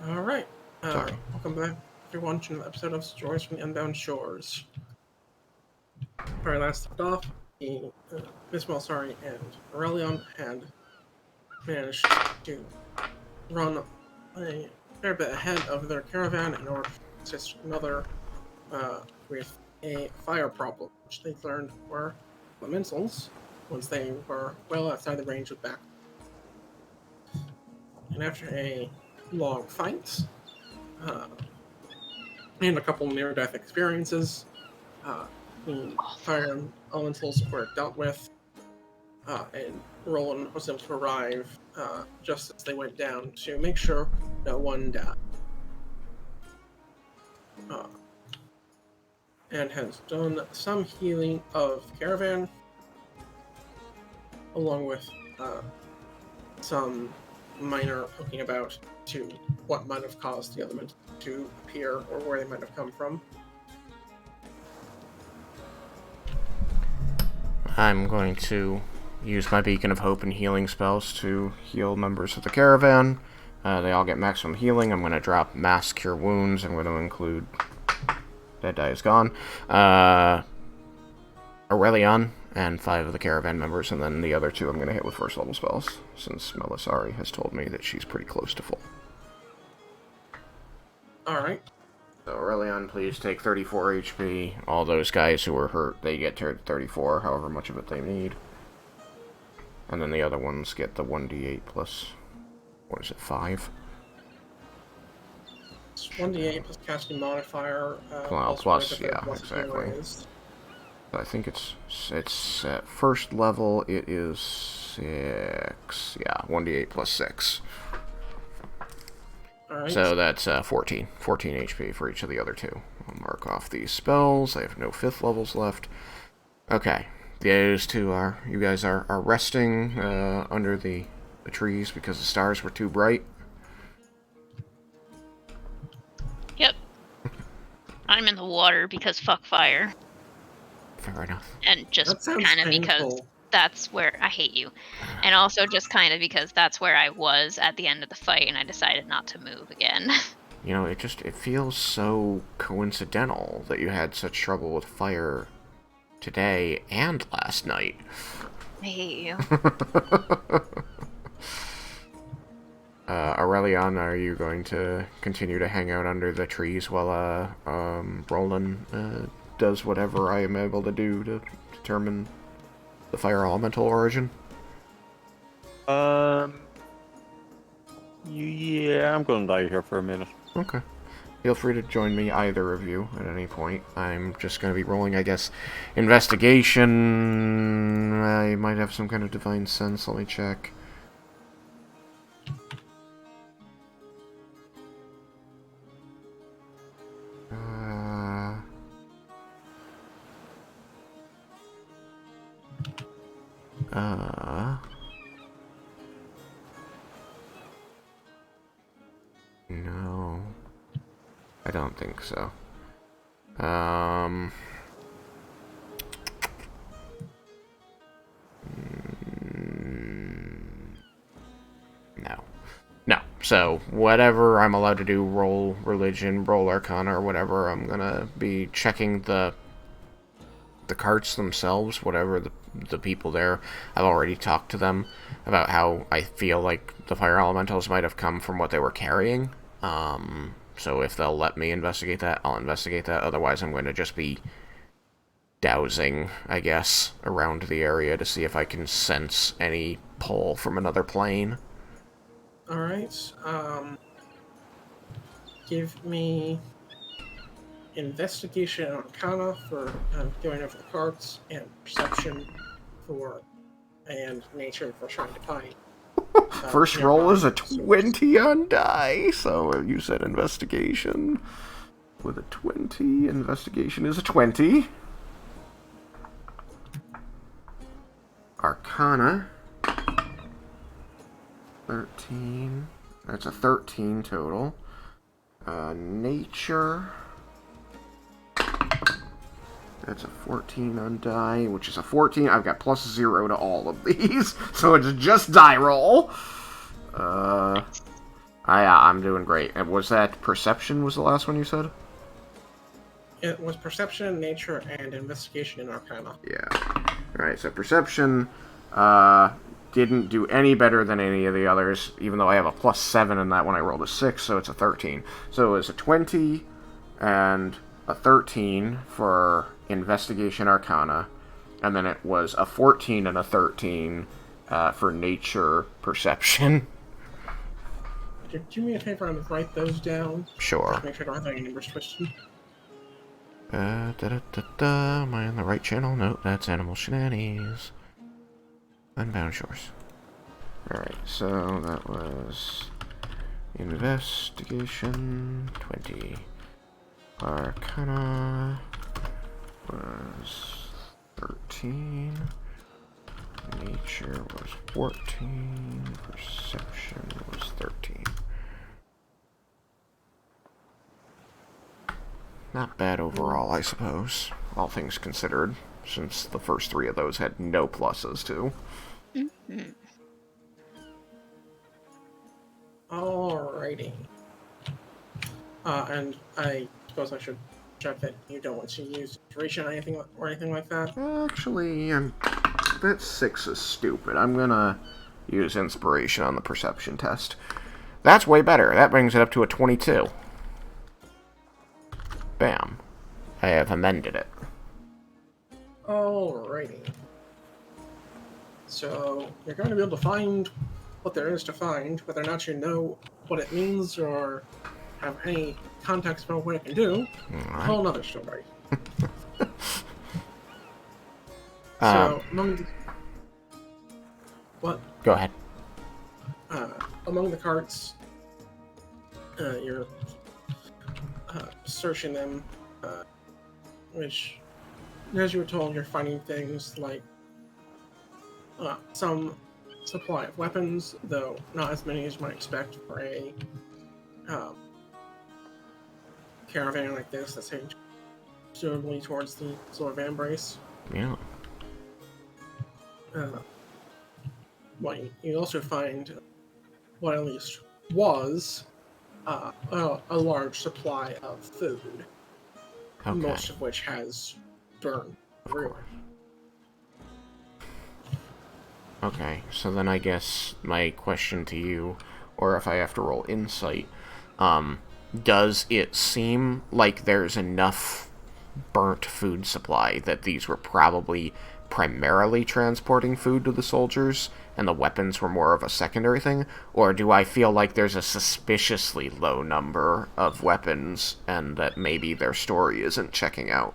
Alright. Sorry. Welcome back, everyone, to another episode of Stories from the Unbound Shores. Where last left off, Miss Malsari and Aurelion had managed to run a fair bit ahead of their caravan in order to assist another with a fire problem, which they learned were elementals once they were well outside the range of back. And after a long fight, and a couple near-death experiences, the fire elementals were dealt with, and Roland was able to arrive just as they went down to make sure no one died. And has done some healing of the caravan, along with some minor poking about to what might have caused the element to appear or where they might have come from. I'm going to use my Beacon of Hope and healing spells to heal members of the caravan. They all get maximum healing. I'm going to drop Mass Cure Wounds. I'm going to include Dead Die is Gone. Aurelion and 5 of the caravan members, and then the other 2 I'm going to hit with first level spells, since Melisari has told me that she's pretty close to full. Alright. So Aurelion, please take 34 HP. All those guys who were hurt, they get to 34, however much of it they need. And then the other ones get the 1d8 plus, what is it, 5? It's 1d8 plus casting modifier. Plus, yeah, exactly. I think it's at first level, it is 6. Yeah, 1d8 plus 6. Alright. So that's 14 HP for each of the other 2. I'll mark off these spells. I have no 5th levels left. Okay, those 2 are, you guys are resting under the trees because the stars were too bright. Yep. I'm in the water because fuck fire. Fair enough. And just kind of because that's where I hate you. And also just kind of because that's where I was at the end of the fight and I decided not to move again. You know, it feels so coincidental that you had such trouble with fire today and last night. I hate you. Aurelion, are you going to continue to hang out under the trees while Roland does whatever I am able to do to determine the fire elemental origin? Yeah, I'm gonna die here for a minute. Okay. Feel free to join me, either of you, at any point. I'm just going to be rolling, I guess, investigation. I might have some kind of divine sense. Let me check. No. I don't think so. No. No. So, whatever I'm allowed to do, roll religion, roll arcana, or whatever, I'm gonna be checking the carts themselves, whatever the people there. I've already talked to them about how I feel like the fire elementals might have come from what they were carrying. So if they'll let me investigate that, I'll investigate that. Otherwise, I'm going to just be dowsing, I guess, around the area to see if I can sense any pull from another plane. Alright, give me investigation and arcana for going over the carts, and perception for, and nature for trying to find. First roll is a 20 on die, so you said investigation. With a 20, investigation is a 20. Arcana. 13. That's a 13 total. Nature. That's a 14 on die, which is a 14. I've got plus 0 to all of these, so it's just die roll. I'm doing great. And was that perception was the last one you said? It was perception, nature, and investigation in Arcana. Yeah. Alright, so perception didn't do any better than any of the others, even though I have a +7 in that one I rolled a 6, so it's a 13. So it was a 20 and a 13 for investigation Arcana, and then it was a 14 and a 13 for nature perception. Do me a favor and write those down. Sure. Just make sure I don't have any numbers twisted. Am I on the right channel? Nope, that's Animal Shenanigans. Unbound Shores. Alright, so that was investigation 20. Arcana was 13. Nature was 14. Perception was 13. Not bad overall, I suppose, all things considered, since the first 3 of those had no pluses, too. Mm-hmm. Alrighty. And I suppose I should check that you don't want to use inspiration or anything like that. Actually, that 6 is stupid. I'm gonna use inspiration on the perception test. That's way better. That brings it up to a 22. Bam. I have amended it. Alrighty. So, you're going to be able to find what there is to find, whether or not you know what it means or have any context about what it can do. Right. Whole another story. So, among the... What? Go ahead. Among the carts, you're searching them, which, as you were told, you're finding things like some supply of weapons, though not as many as you might expect for a caravan like this that's heading presumably towards the Sword of Embrace. Yeah. Well, you also find what at least was a large supply of food, Okay. most of which has burned everywhere. Okay, so then I guess my question to you, or if I have to roll insight, does it seem like there's enough burnt food supply that these were probably primarily transporting food to the soldiers, and the weapons were more of a secondary thing? Or do I feel like there's a suspiciously low number of weapons, and that maybe their story isn't checking out?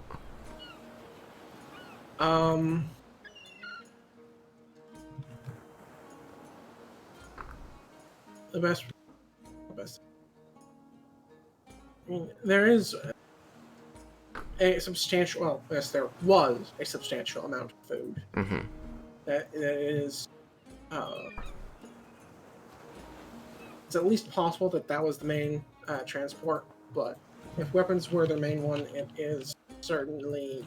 The best. I mean, there is a substantial. Well, yes, there was a substantial amount of food. Mm-hmm. That is. It's at least possible that was the main transport, but if weapons were the main one, it is certainly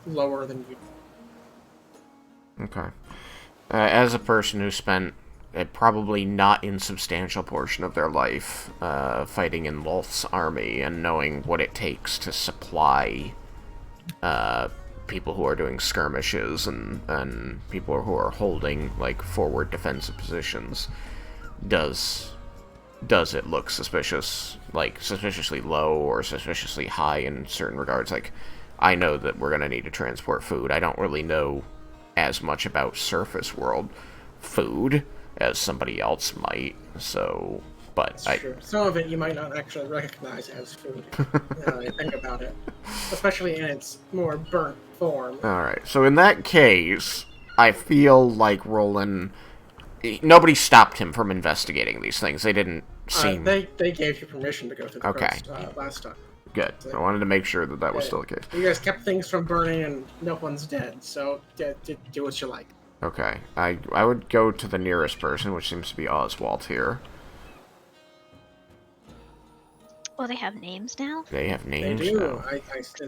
lower than you. Okay. As a person who spent a probably not insubstantial portion of their life fighting in Lolth's army and knowing what it takes to supply people who are doing skirmishes and people who are holding like forward defensive positions, does it look suspicious, like suspiciously low or suspiciously high in certain regards? Like, I know that we're gonna need to transport food. I don't really know as much about surface world food as somebody else might, so, but That's true. Some of it you might not actually recognize as food, now you think about it. Especially in its more burnt form. Alright, so in that case, I feel like Roland... Nobody stopped him from investigating these things. They didn't seem... They gave you permission to go through the Okay. coast, last time. Good. So, I wanted to make sure that was still the case. You guys kept things from burning and no one's dead, so do what you like. Okay. I would go to the nearest person, which seems to be Oswald here. Well, they have names now? They have They names do. now.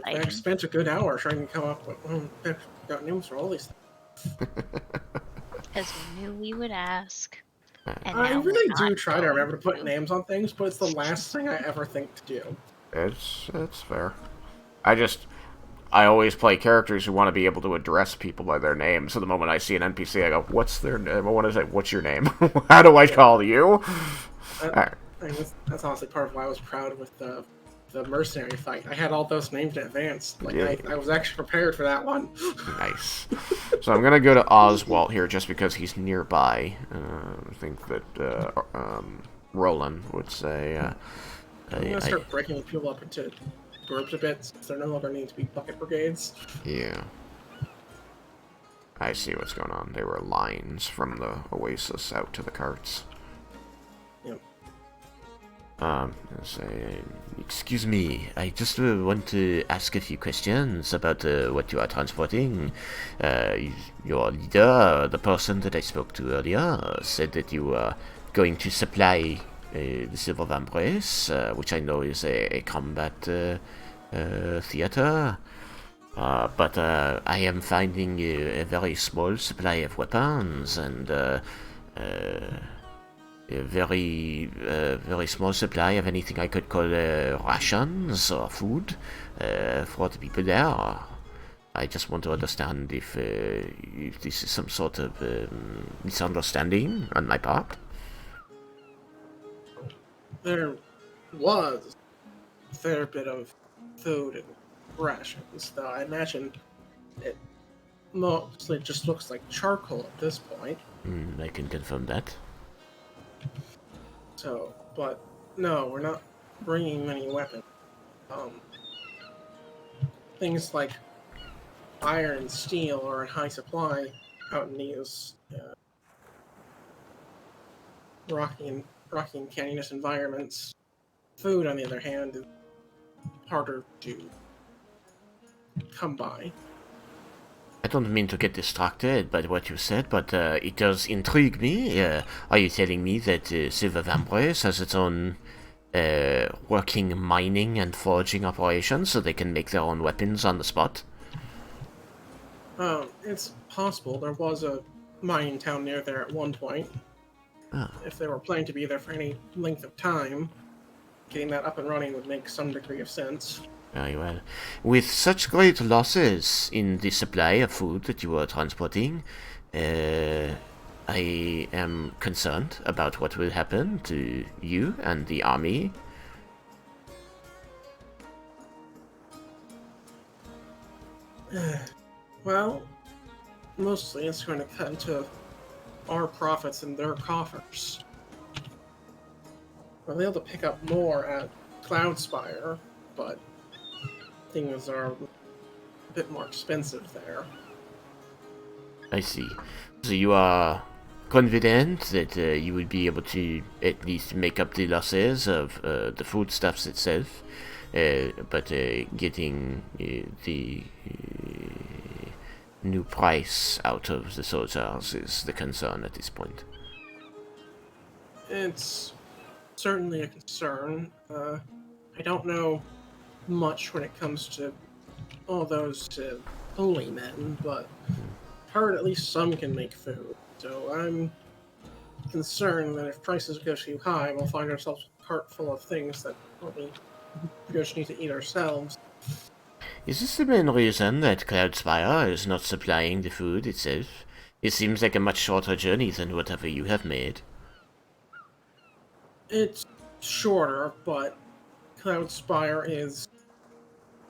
I spent a good hour trying to come up with got names for all these things. Because we knew we would ask. And I now really we're do not try to going remember to put to. names on things, but it's the last thing I ever think to do. It's fair. I always play characters who want to be able to address people by their name. So the moment I see an NPC, I go, "What's their name? I want to say, what's your name? How do I call you?" That's honestly part of why I was proud with the mercenary fight. I had all those named in advance. Like Yeah. I was actually prepared for that one. Nice. So I'm gonna go to Oswald here just because he's nearby. I think that Roland would say. I'm gonna start breaking people up into groups a bit, since there no longer need to be bucket brigades. Yeah. I see what's going on. There were lines from the oasis out to the carts. Yep. Say, excuse me, I just want to ask a few questions about what you are transporting. Your leader, the person that I spoke to earlier, said that you are going to supply the Silver Vambrace, which I know is a combat theater. But I am finding a very small supply of weapons and a very small supply of anything I could call rations or food for the people there. I just want to understand if this is some sort of misunderstanding on my part. There was a fair bit of food and rations, though I imagine it mostly just looks like charcoal at this point. I can confirm that. So, but no, we're not bringing many weapons. Things like iron and steel are in high supply out in these rocky and canyonous environments. Food, on the other hand, is harder to come by. I don't mean to get distracted by what you said, but it does intrigue me. Are you telling me that Silver Vambrace has its own working mining and forging operations so they can make their own weapons on the spot? It's possible. There was a mining town near there at one point. Oh. If they were planning to be there for any length of time, getting that up and running would make some degree of sense. Very well. With such great losses in the supply of food that you are transporting, I am concerned about what will happen to you and the army. Well, mostly it's going to cut into our profits and their coffers. We'll be able to pick up more at Cloudspire, but things are a bit more expensive there. I see. So you are confident that you will be able to at least make up the losses of the foodstuffs itself, but getting the new price out of the soldiers is the concern at this point. It's certainly a concern. I don't know much when it comes to all those holy men, but heard at least some can make food. So I'm concerned that if prices go too high, we'll find ourselves with a cart full of things that we just need to eat ourselves. Is this the main reason that Cloudspire is not supplying the food itself? It seems like a much shorter journey than whatever you have made. It's shorter, but Cloudspire is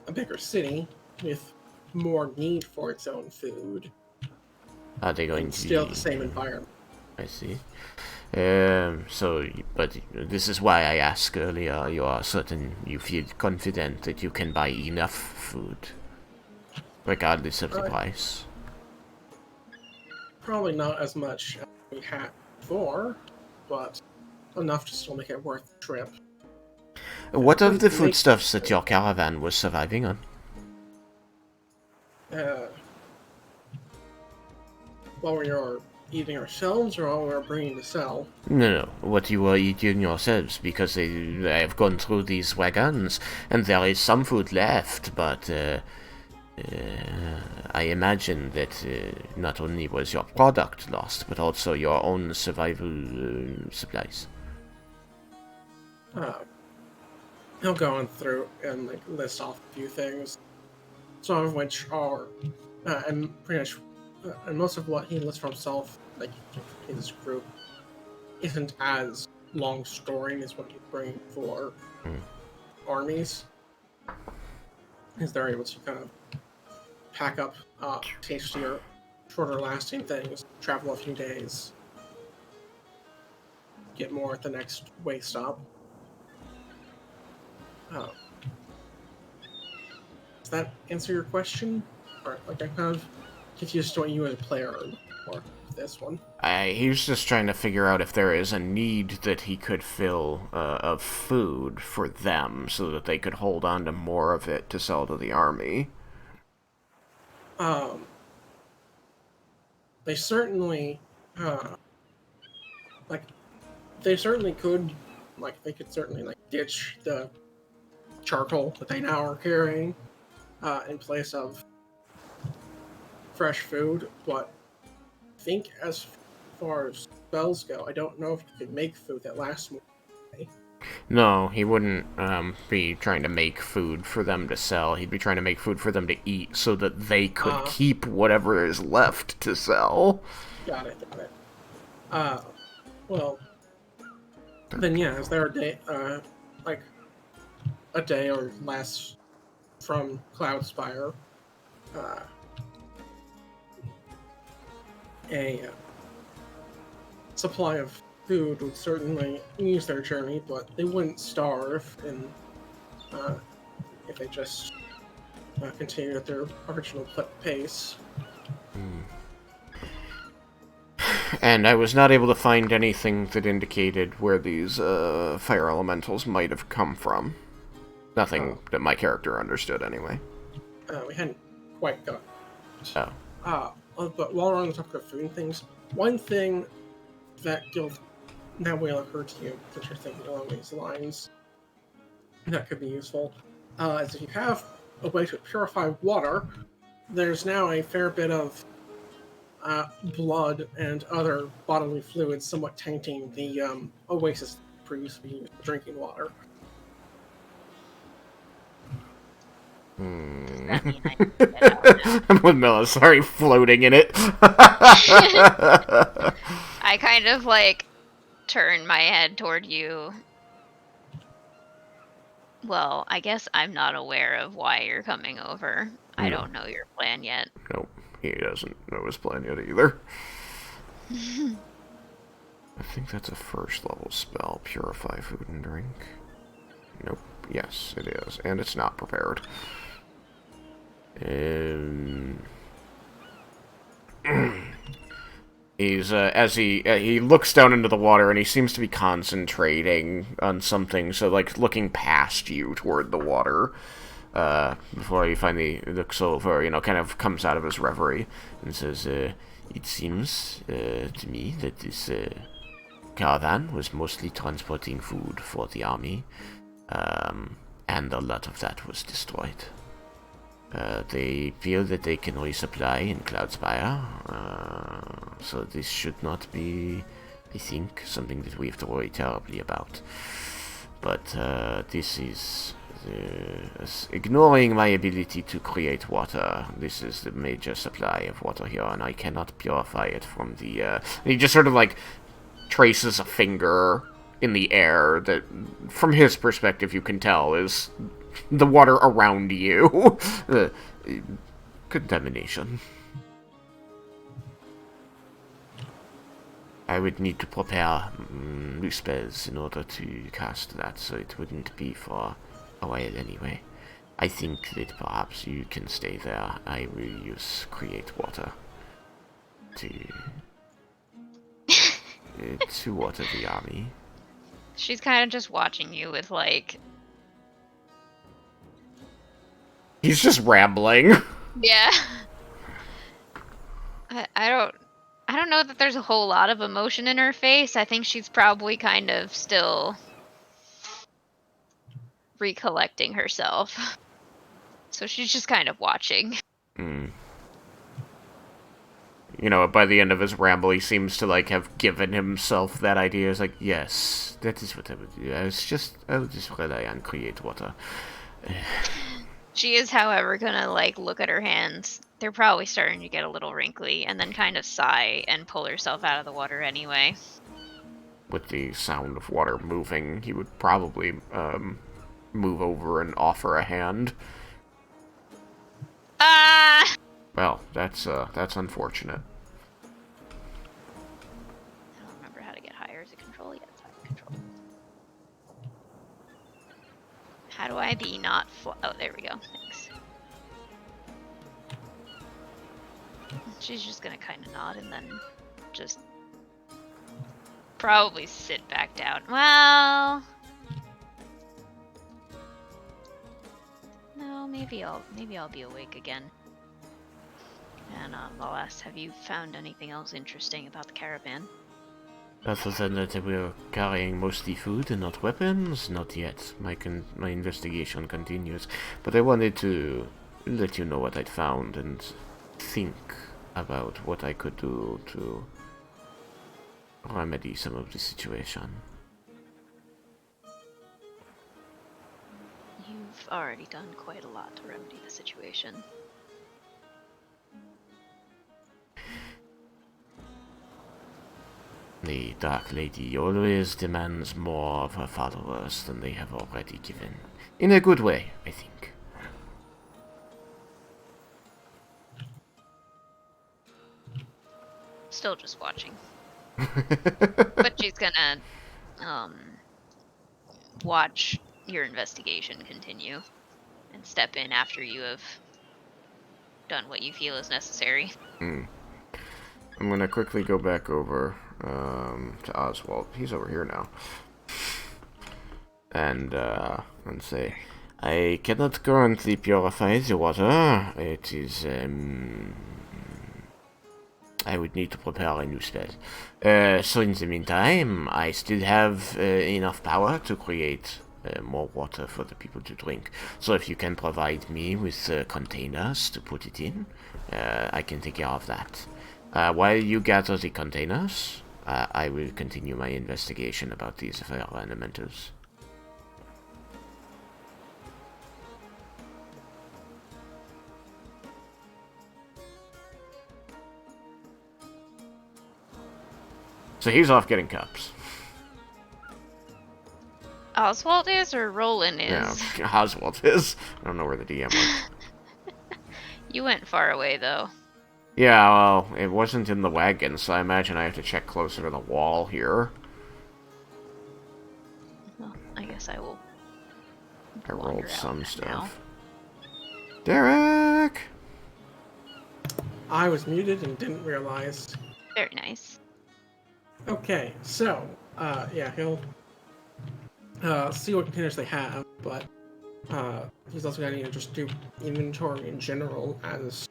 a bigger city with more need for its own food. Are they going And to still be... the same environment. I see. But this is why I asked earlier, you are certain, you feel confident that you can buy enough food, regardless of the price. Probably not as much as we had before, but enough to still make it worth the trip. What of the foodstuffs that your caravan was surviving on? While we were eating ourselves, or while we were bringing to sell? No, what you were eating yourselves, because I have gone through these wagons, and there is some food left, but I imagine that not only was your product lost, but also your own survival supplies. He'll go on through and like list off a few things, some of which are, and pretty much, and most of what he lists for himself, like his group, isn't as long storing as what he's bringing for armies. Because they're able to kind of pack up tastier, shorter lasting things, travel a few days, get more at the next way stop. Does that answer your question? Or like I kind of confused what you as a player or this one. He was just trying to figure out if there is a need that he could fill of food for them so that they could hold on to more of it to sell to the army. They certainly, they certainly could, they could certainly, ditch the charcoal that they now are carrying, in place of fresh food, but I think as far as spells go, I don't know if you can make food that lasts more. No, he wouldn't be trying to make food for them to sell. He'd be trying to make food for them to eat so that they could keep whatever is left to sell. Got it. Well, then yeah, is there a day, a day or less from Cloudspire, a supply of food would certainly ease their journey, but they wouldn't starve if they just continue at their original pace. And I was not able to find anything that indicated where these fire elementals might have come from. Nothing that my character understood, anyway. We hadn't quite got. Oh. But while we're on the topic of food and things, one thing that now will occur to you, since you're thinking along these lines, that could be useful, is if you have a way to purify water, there's now a fair bit of blood and other bodily fluids somewhat tainting the oasis previously used for drinking water. With Melisari floating in it. I kind of turn my head toward you. Well, I guess I'm not aware of why you're coming over. I don't know your plan yet. Nope, he doesn't know his plan yet either. I think that's a first level spell, Purify Food and Drink. Nope, yes it is, and it's not prepared. He's as he looks down into the water and he seems to be concentrating on something, so looking past you toward the water, before he finally looks over, kind of comes out of his reverie and says, "It seems to me that this caravan was mostly transporting food for the army, and a lot of that was destroyed. They feel that they can resupply in Cloudspire, so this should not be, I think, something that we have to worry terribly about. But this is ignoring my ability to create water. This is the major supply of water here, and I cannot purify it from the... And he just sort of, traces a finger in the air that, from his perspective, you can tell is the water around you. Contamination. I would need to prepare new spells in order to cast that, so it wouldn't be for a while anyway. I think that perhaps you can stay there. I will use Create Water to water the army. She's kind of just watching you with He's just rambling. Yeah. I don't know that there's a whole lot of emotion in her face. I think she's probably kind of still recollecting herself. so she's just kind of watching. Hmm. You know, by the end of his ramble, he seems to, like, have given himself that idea. It's like, yes, that is what I would do. I would just rely on create water. She is, however, gonna, like, look at her hands. They're probably starting to get a little wrinkly, and then kind of sigh and pull herself out of the water anyway. With the sound of water moving, he would probably, move over and offer a hand. Ah! Well, that's unfortunate. I don't remember how to get higher as a control yet. It's higher control. How do I be not oh, there we go. Thanks. She's just gonna kind of nod and then just probably sit back down. Well, no, maybe I'll be awake again. And I'll ask, have you found anything else interesting about the caravan? Other than that, we're carrying mostly food and not weapons? Not yet. My investigation continues. But I wanted to let you know what I'd found and think about what I could do to remedy some of the situation. You've already done quite a lot to remedy the situation. The Dark Lady always demands more of her followers than they have already given. In a good way, I think. Still just watching. But she's gonna, watch your investigation continue and step in after you have done what you feel is necessary. I'm gonna quickly go back over to Oswald. He's over here now. And say, I cannot currently purify the water. It is, I would need to prepare a new spell. So in the meantime, I still have enough power to create more water for the people to drink. So if you can provide me with containers to put it in, I can take care of that. While you gather the containers, I will continue my investigation about these fire elementals. So he's off getting cups. Oswald is or Roland is? Yeah, Oswald is. I don't know where the DM went. You went far away though. Yeah, well, it wasn't in the wagon, so I imagine I have to check closer to the wall here. Well, I guess I will. I rolled some stuff. Now. Derek! I was muted and didn't realize. Very nice. Okay, so, yeah, he'll see what containers they have, but he's also going to just do inventory in general, as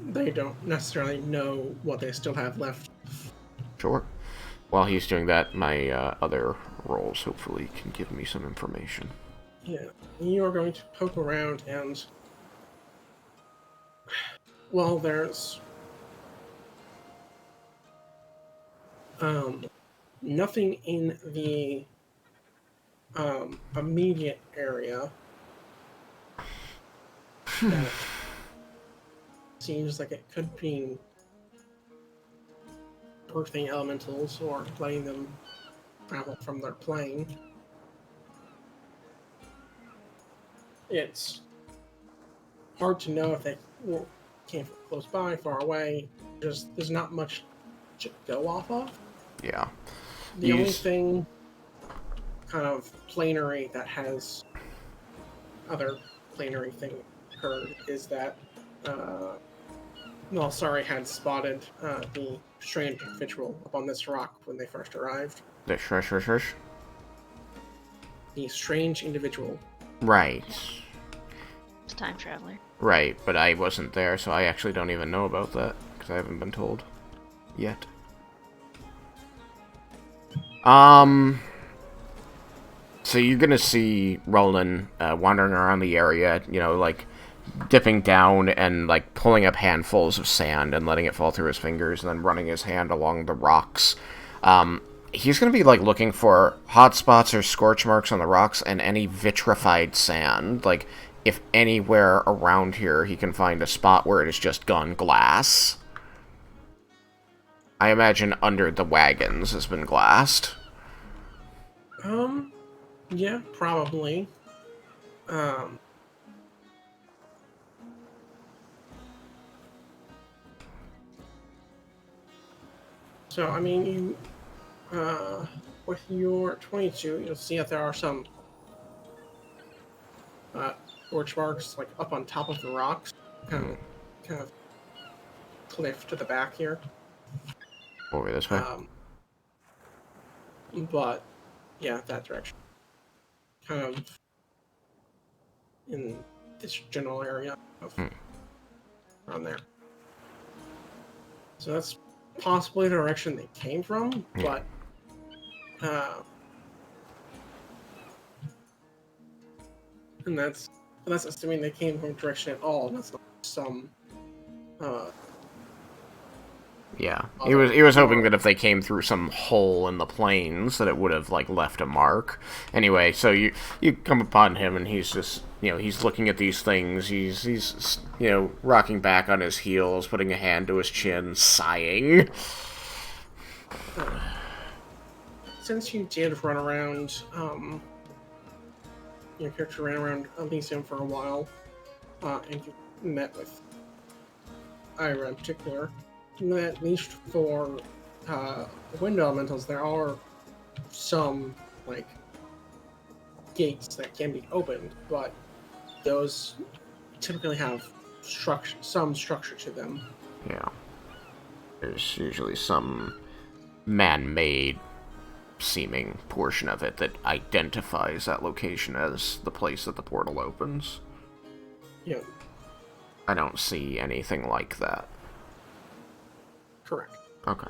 they don't necessarily know what they still have left. Sure. While he's doing that, my other rolls hopefully can give me some information. Yeah, you are going to poke around and, well, there's nothing in the immediate area that seems like it could be birthing elementals or letting them travel from their plane. It's hard to know if they came from close by, far away. There's not much to go off of. Yeah. The only thing kind of planary that has other planary thing occurred is that Nalsari had spotted the strange individual up on this rock when they first arrived. The shush. The strange individual. Right. It's a time traveler. Right, but I wasn't there, so I actually don't even know about that, because I haven't been told yet. So you're gonna see Roland wandering around the area, you know, like, dipping down and like pulling up handfuls of sand and letting it fall through his fingers, and then running his hand along the rocks. He's gonna be like looking for hot spots or scorch marks on the rocks and any vitrified sand. Like if anywhere around here he can find a spot where it has just gone glass. I imagine under the wagons has been glassed. Yeah, probably. So, I mean, with your 22, you'll see that there are some torch marks, like, up on top of the rocks. Kind of cliff to the back here. Over this way. But, yeah, that direction. Kind of in this general area of around there. So that's possibly the direction they came from, but and that's assuming they came from a direction at all. That's not some Yeah, he was hoping that if they came through some hole in the plains, that it would have like left a mark. Anyway, so you come upon him, and he's just he's looking at these things. He's rocking back on his heels, putting a hand to his chin, sighing. Since you did run around, your character ran around Elysium for a while, and you met with Ira in particular. At least for wind elementals, there are some like gates that can be opened, but those typically have some structure to them. Yeah, there's usually some man-made seeming portion of it that identifies that location as the place that the portal opens. Yeah. I don't see anything like that. Correct. Okay.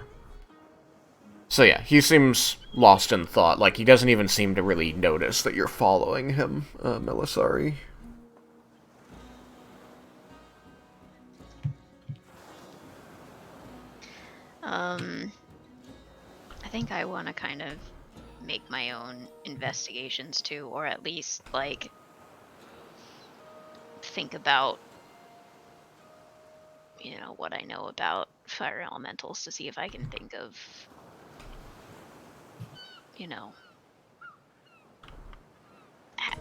So yeah, he seems lost in thought. Like, he doesn't even seem to really notice that you're following him, Melisari. I think I want to kind of make my own investigations too, or at least, like, think about, what I know about fire elementals to see if I can think of,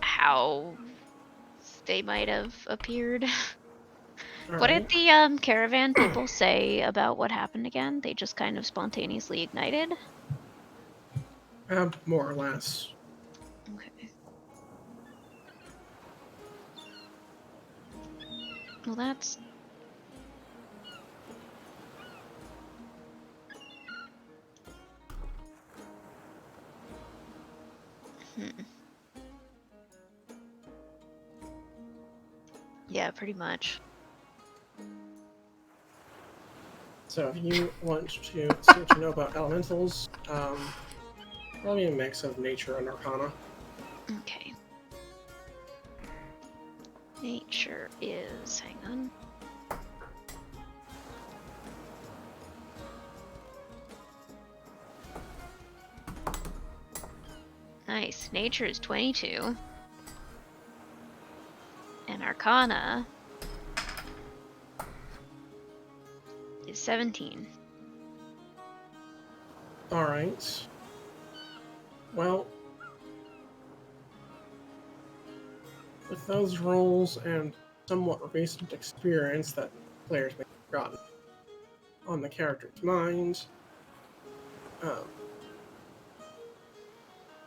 how they might have appeared. What did the caravan people say about what happened again? They just kind of spontaneously ignited? More or less. Okay. Well, that's... Yeah, pretty much. So if you want to see what you know about elementals, probably a mix of nature and arcana. Okay. Nature is... hang on. Nice. Nature is 22. And Arcana is 17. Alright. Well, with those rolls and somewhat recent experience that players may have gotten on the character's mind,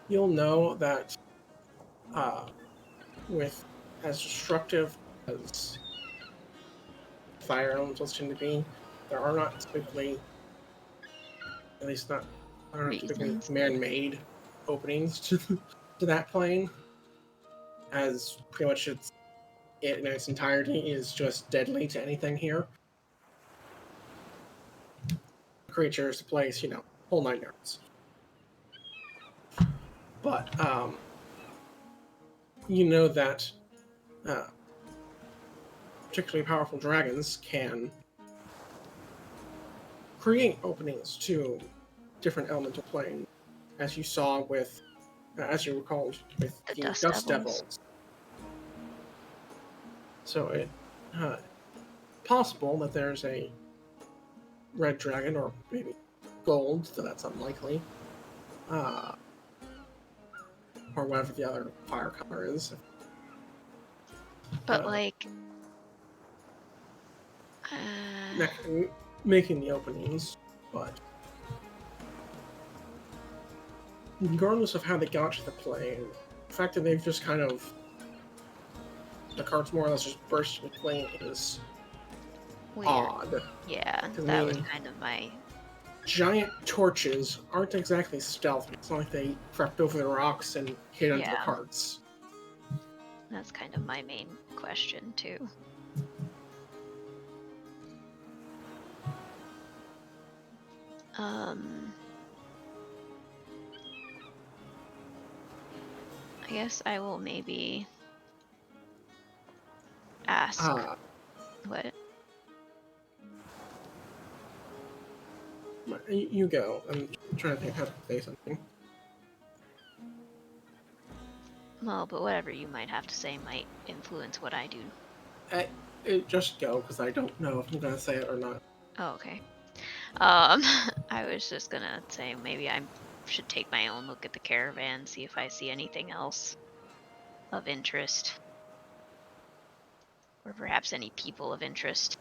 you'll know that with as destructive as fire elementals tend to be, there are not typically, at least not typically man-made openings to that plane, as pretty much it in its entirety is just deadly to anything here. Creatures, the place, whole 9 yards. But you know that particularly powerful dragons can create openings to different elemental plane, as you saw with, as you recalled, with The the Dust Dust Devils. Devils. So it possible that there's a red dragon, or maybe gold, though that's unlikely, or whatever the other fire color is. But Uh, like, making the openings, but regardless of how they got to the plane, the fact that they've just kind of the cards more or less just burst into plane is weird. odd. Yeah, To that was me. kind of my. Giant torches aren't exactly stealth. It's not like they crept over the rocks and hid under the Yeah. carts. That's kind of my main question too. I guess I will maybe ask what. You go. I'm trying to think how to say something. Well, but whatever you might have to say might influence what I do. Just go, because I don't know if I'm going to say it or not. Oh, okay. I was just gonna say maybe I should take my own look at the caravan, see if I see anything else of interest. Or perhaps any people of interest.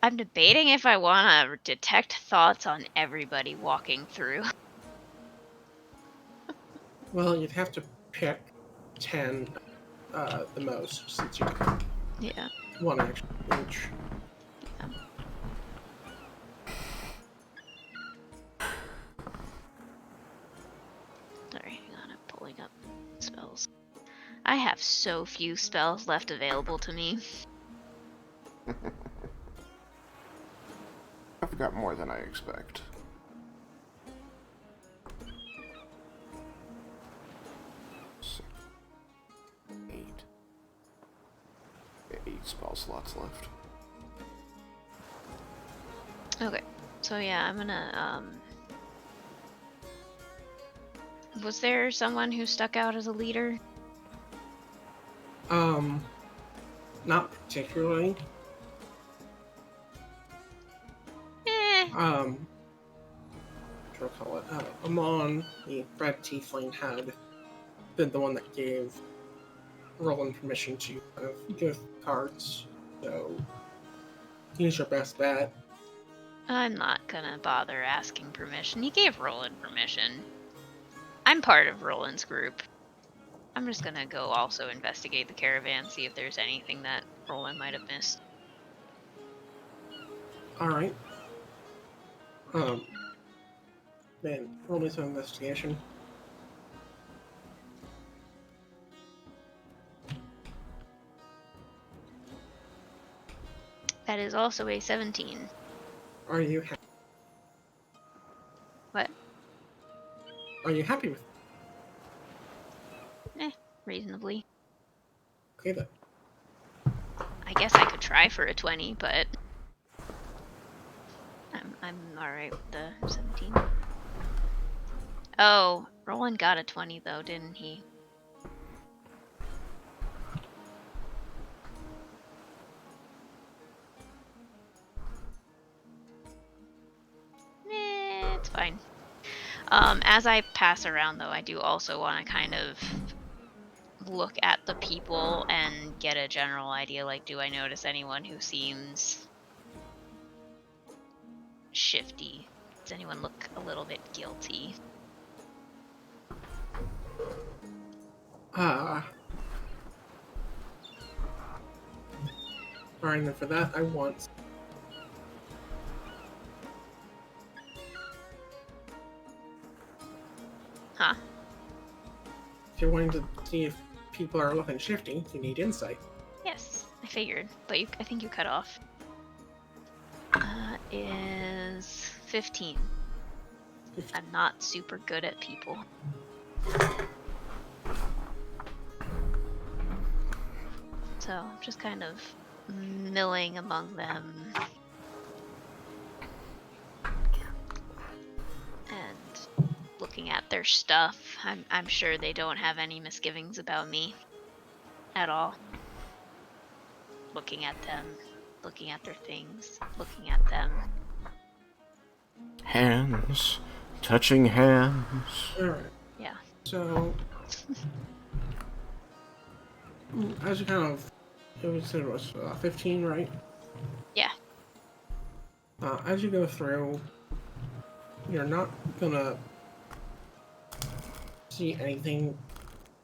I'm debating if I want to detect thoughts on everybody walking through. Well, you'd have to pick 10 the most, since you Yeah. one action each. Sorry, hang on, I'm pulling up spells. I have so few spells left available to me. I've got more than I expect. Six, 8. Yeah, 8 spell slots left. Okay, so yeah, I'm gonna, was there someone who stuck out as a leader? Not particularly. What do I call it? Amon, the red tiefling, had been the one that gave Roland permission to give cards, so he's your best bet. I'm not gonna bother asking permission. He gave Roland permission. I'm part of Roland's group. I'm just gonna go also investigate the caravan, see if there's anything that Roland might have missed. Alright. Then roll me some investigation. That is also a 17. Are you happy? What? Are you happy with Reasonably. Okay then. I guess I could try for a 20, but I'm alright with the 17. Oh, Roland got a 20 though, didn't he? It's fine. As I pass around though, I do also want to kind of look at the people and get a general idea, like, do I notice anyone who seems shifty? Does anyone look a little bit guilty? Alright, then for that I want... Huh? If you're wanting to see if people are looking shifty, you need insight. Yes, I figured, but I think you cut off. Is 15. I'm not super good at people. So I'm just kind of milling among them and looking at their stuff. I'm sure they don't have any misgivings about me at all. Looking at them, looking at their things, looking at them. Hands. Touching hands. Alright. Yeah. So, as you kind of, it was 15, right? Yeah. As you go through, you're not gonna see anything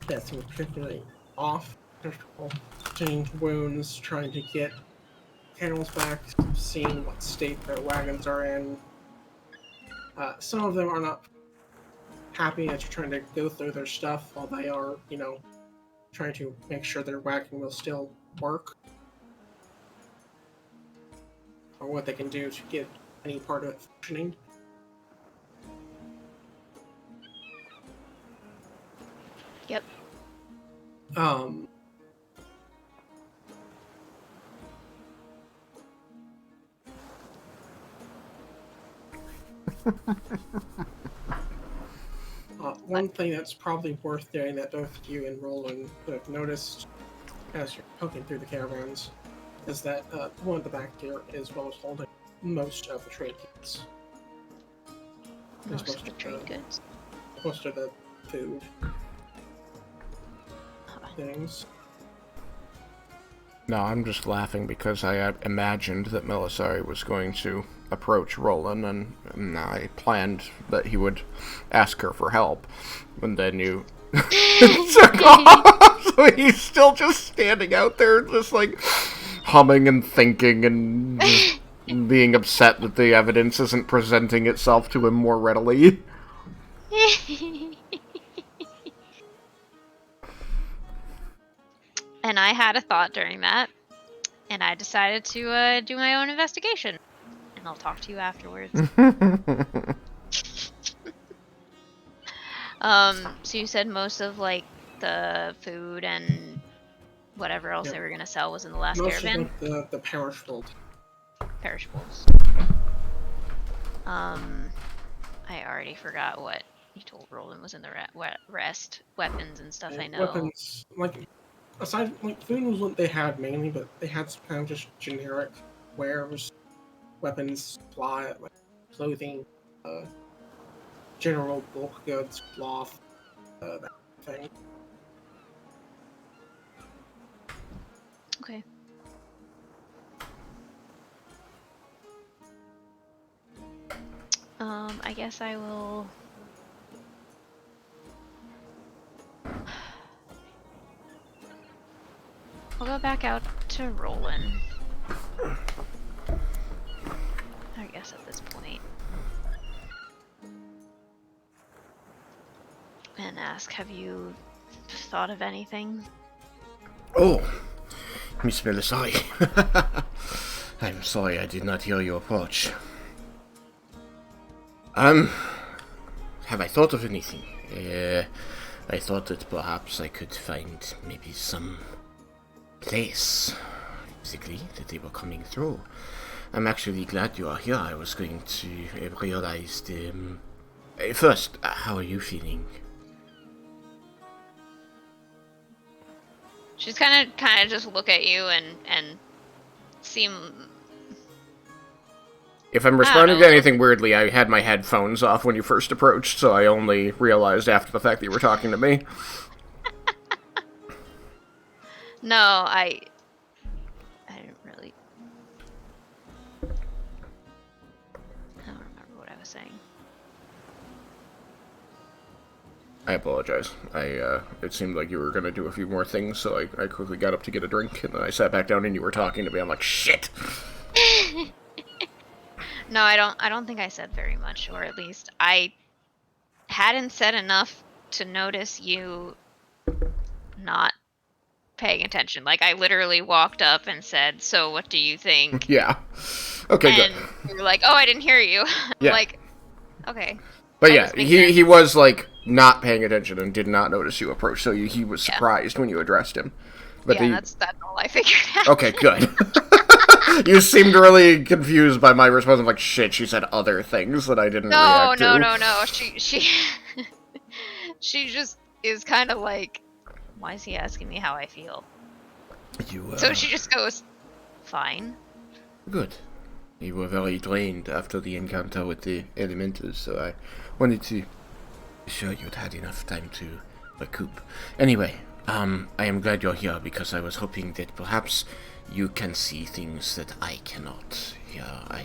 that seems particularly off. There's people seeing wounds, trying to get animals back, seeing what state their wagons are in. Some of them are not happy that you're trying to go through their stuff while they are, trying to make sure their wagon will still work. Or what they can do to get any part of it functioning. Yep. One thing that's probably worth doing that both you and Roland would have noticed as you're poking through the caravans is that one of the back here is what was holding most of the trade goods. Most of the trade goods. Most of the food things. No, I'm just laughing because I imagined that Melisari was going to approach Roland, and I planned that he would ask her for help. And then you took off, so he's still just standing out there, just like humming and thinking and just being upset that the evidence isn't presenting itself to him more readily. And I had a thought during that, and I decided to do my own investigation. And I'll talk to you afterwards. So you said most of, like, the food and whatever else they were gonna sell was in the last caravan? Most of the perishables. Perishables. I already forgot what you told Roland was in the rest. Weapons and stuff, I know. Weapons, aside, food was what they had mainly, but they had some kind of just generic wares, weapons, supply, clothing, general bulk goods, cloth, that thing. Okay. I guess I will... I'll go back out to Roland. I guess at this point. And ask, have you thought of anything? Oh, Miss Melisari. I'm sorry I did not hear you approach. Have I thought of anything? I thought that perhaps I could find maybe some place, basically, that they were coming through. I'm actually glad you are here. I was going to realize first, how are you feeling? She's kind of just look at you and seem... If I'm responding to anything weirdly, I had my headphones off when you first approached, so I only realized after the fact that you were talking to me. No, I didn't really... I don't remember what I was saying. I apologize. It seemed like you were going to do a few more things, so I quickly got up to get a drink, and then I sat back down and you were talking to me. I'm like, shit! No, I don't think I said very much, or at least I hadn't said enough to notice you not paying attention. Like, I literally walked up and said, "So what do you think?" Yeah. Okay, and good. you were like, "Oh, I didn't hear you." Yeah. Like, okay. But yeah, he was, like, not paying attention and did not notice you approach, so he was surprised when you addressed him. But yeah, that's all I figured out. Okay, good. You seemed really confused by my response. I'm like, shit, she said other things that I didn't react to. No. She she just is kind of like, why is he asking me how I feel? You, So she just goes, fine. Good. You were very drained after the encounter with the elementals, so I wanted to be sure you'd had enough time to recoup. Anyway, I am glad you're here because I was hoping that perhaps you can see things that I cannot. Yeah, I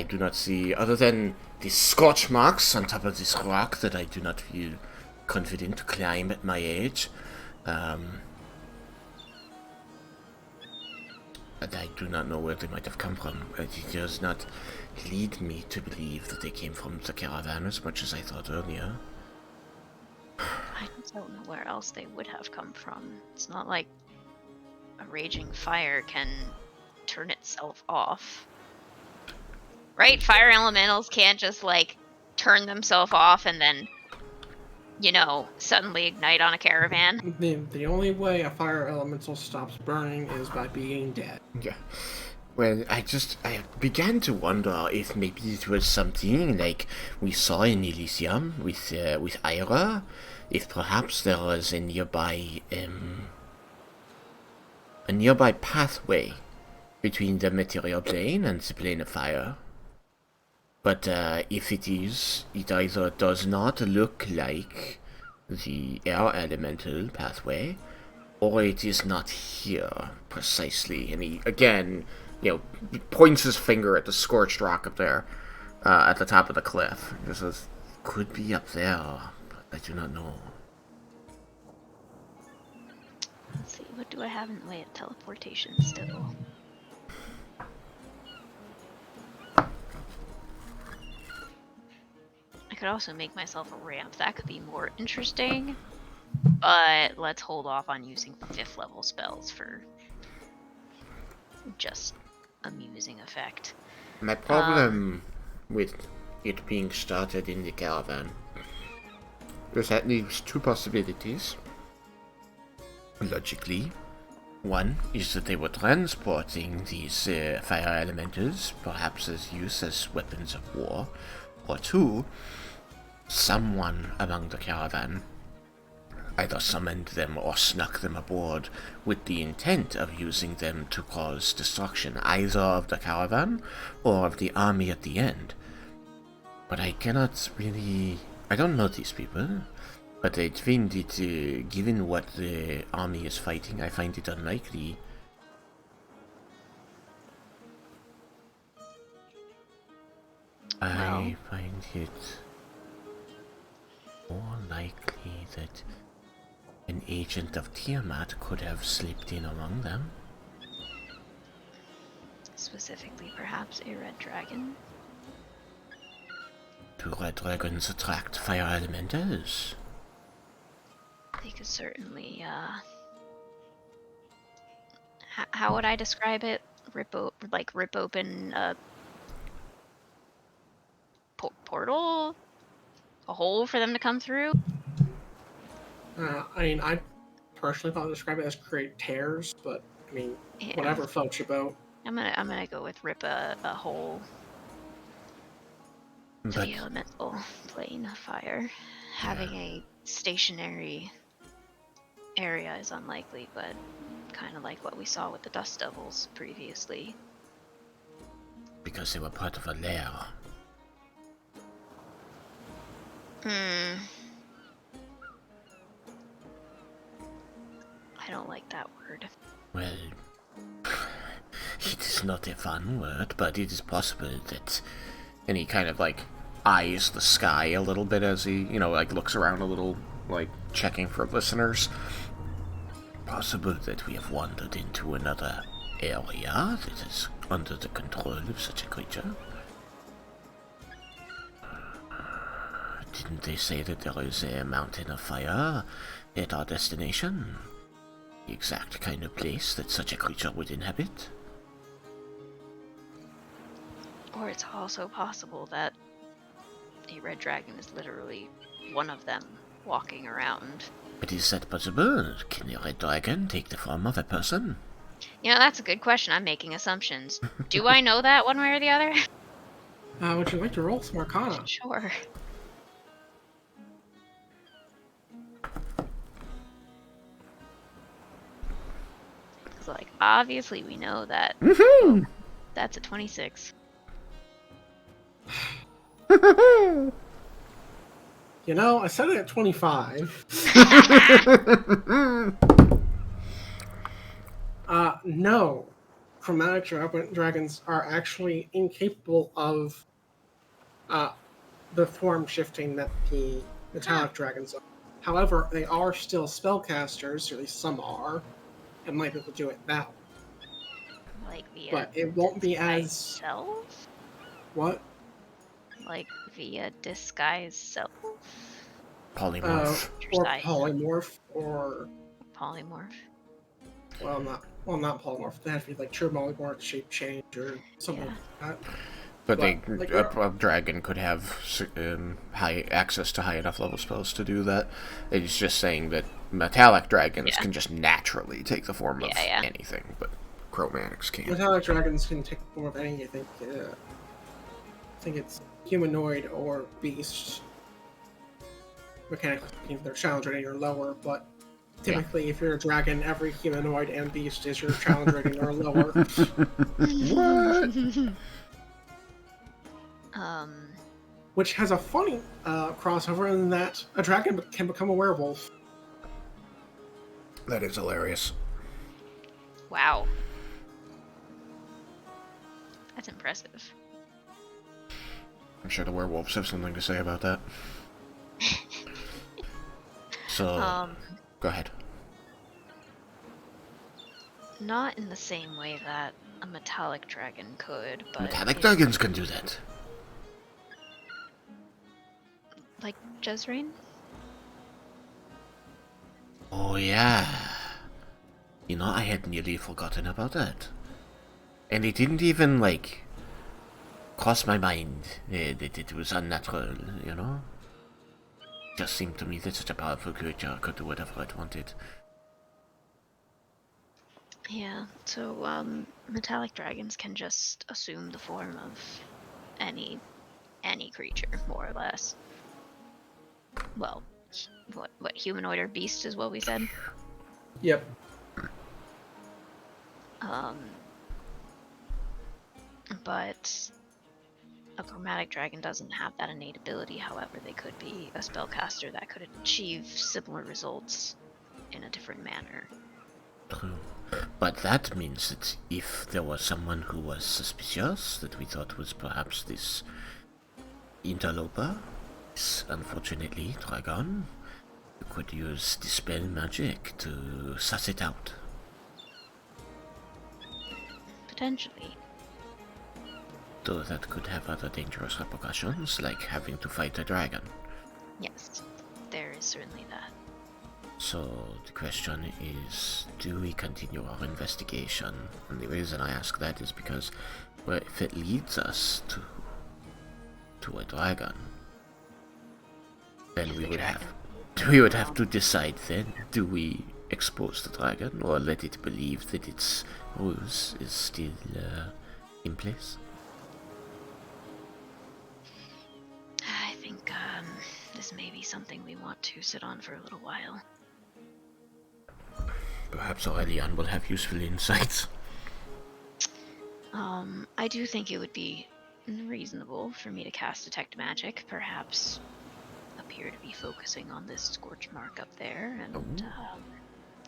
do not see, other than the scorch marks on top of this rock that I do not feel confident to climb at my age. And I do not know where they might have come from. It does not lead me to believe that they came from the caravan as much as I thought earlier. I just don't know where else they would have come from. It's not like a raging fire can turn itself off. Right? Fire elementals can't just, like, turn themselves off and then, suddenly ignite on a caravan. The only way a fire elemental stops burning is by being dead. Yeah. Well, I began to wonder if maybe it was something like we saw in Elysium with Ira. If perhaps there was a nearby pathway between the material plane and the plane of fire. But if it is, it either does not look like the air elemental pathway, or it is not here precisely. And he, again, points his finger at the scorched rock up there at the top of the cliff. He says, could be up there, but I do not know. Let's see, what do I have in the way of teleportation still? I could also make myself a ramp. That could be more interesting. But let's hold off on using 5th level spells for just amusing effect. My problem with it being started in the caravan is at least two possibilities. Logically, one is that they were transporting these fire elementals, perhaps as used as weapons of war, or two, someone among the caravan either summoned them or snuck them aboard with the intent of using them to cause destruction either of the caravan or of the army at the end. But I cannot really... I don't know these people, but I find it, given what the army is fighting, I find it unlikely. I find it more likely that an agent of Tiamat could have slipped in among them. Specifically, perhaps a red dragon. Do red dragons attract fire elementals? They could certainly, how would I describe it? Rip open a portal? A hole for them to come through? I personally thought describe it as create tears, but Yeah. whatever floats your boat. I'm gonna go with rip a hole to the elemental plane of fire. Having a stationary area is unlikely, but kind of like what we saw with the Dust Devils previously. Because they were part of a lair. I don't like that word. Well, it is not a fun word, but it is possible that... And he kind of, eyes the sky a little bit as he, looks around a little, checking for listeners. Possible that we have wandered into another area that is under the control of such a creature. Didn't they say that there is a mountain of fire at our destination? The exact kind of place that such a creature would inhabit? Or it's also possible that a red dragon is literally one of them walking around But is that possible? Can a red dragon take the form of a person? You know, that's a good question. I'm making assumptions. Do I know that one way or the other? Would you like to roll some Arcana? Sure. Because, like, obviously we know that. Woohoo! That's a 26. You know, I set it at 25. No. Chromatic dragons are actually incapable of the form shifting that the metallic dragons are. However, they are still spellcasters, or at least some are, and might be able to do it that way. Like via But it won't be disguise as... self? What? Like via disguise self? Polymorph. Or Sight. polymorph, or... Polymorph. not polymorph. They have to be like true polymorph, shape change, or something Yeah. like that. But Like, a dragon could have high access to high enough level spells to do that. It's just saying that metallic dragons can just naturally take the form of anything, but chromatics can't. Metallic dragons can take the form of any, I think it's humanoid or beast. Mechanically speaking, if they're challenge rating or lower, but typically if you're a dragon, every humanoid and beast is your challenge rating or lower. What? Which has a funny crossover in that a dragon can become a werewolf. That is hilarious. Wow. That's impressive. I'm sure the werewolves have something to say about that. So, go ahead. Not in the same way that a metallic dragon could, but... Metallic dragons can do that. Like Jezreen? Oh yeah. You know, I had nearly forgotten about that. And it didn't even, like, cross my mind that it was unnatural, you know? It just seemed to me that such a powerful creature could do whatever it wanted. Yeah, so, metallic dragons can just assume the form of any creature, more or less. Well, what humanoid or beast is what we said? Yep. But a chromatic dragon doesn't have that innate ability. However, they could be a spellcaster that could achieve similar results in a different manner. True. But that means that if there was someone who was suspicious, that we thought was perhaps this interloper, this unfortunately dragon, you could use dispel magic to suss it out. Potentially. Though that could have other dangerous repercussions, like having to fight a dragon. Yes, there is certainly that. So the question is, do we continue our investigation? And the reason I ask that is because, well, if it leads us to a dragon, then we would have to decide then, do we expose the dragon or let it believe that its ruse is still in place? I think this may be something we want to sit on for a little while. Perhaps Aurelian will have useful insights. I do think it would be reasonable for me to cast Detect Magic, perhaps appear to be focusing on this scorch mark up there, and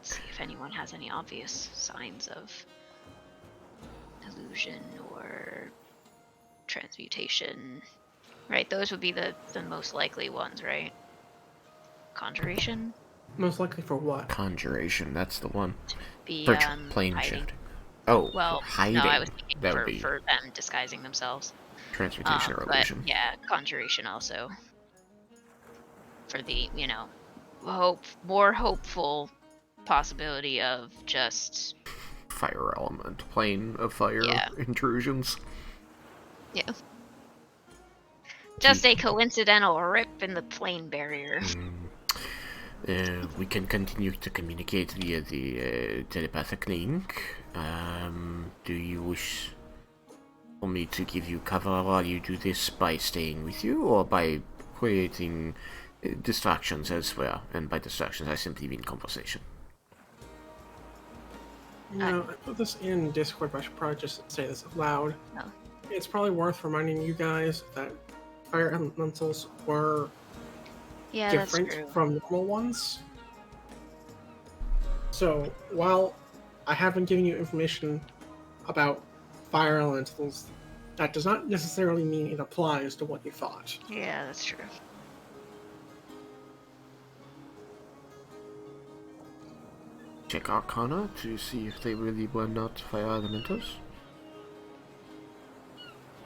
see if anyone has any obvious signs of illusion or transmutation. Right, those would be the most likely ones, right? Conjuration? Most likely for what? Conjuration, that's the one. Be, For plane hiding. shift. Oh, Well, hiding. no, I was thinking That would be for them disguising themselves. transmutation or But illusion. yeah, conjuration also. For the, more hopeful possibility of just... Fire element, plane of fire intrusions. Yeah. Just a coincidental rip in the plane barrier. We can continue to communicate via the telepathic link. Do you wish for me to give you cover while you do this by staying with you, or by creating distractions elsewhere? And by distractions, I simply mean conversation. No, I put this in Discord, but I should probably just say this out loud. No. It's probably worth reminding you guys that fire elementals were Yeah, different that's true. from normal ones. So, while I have been giving you information about fire elementals, that does not necessarily mean it applies to what you thought. Yeah, that's true. Check Arcana to see if they really were not fire elementals.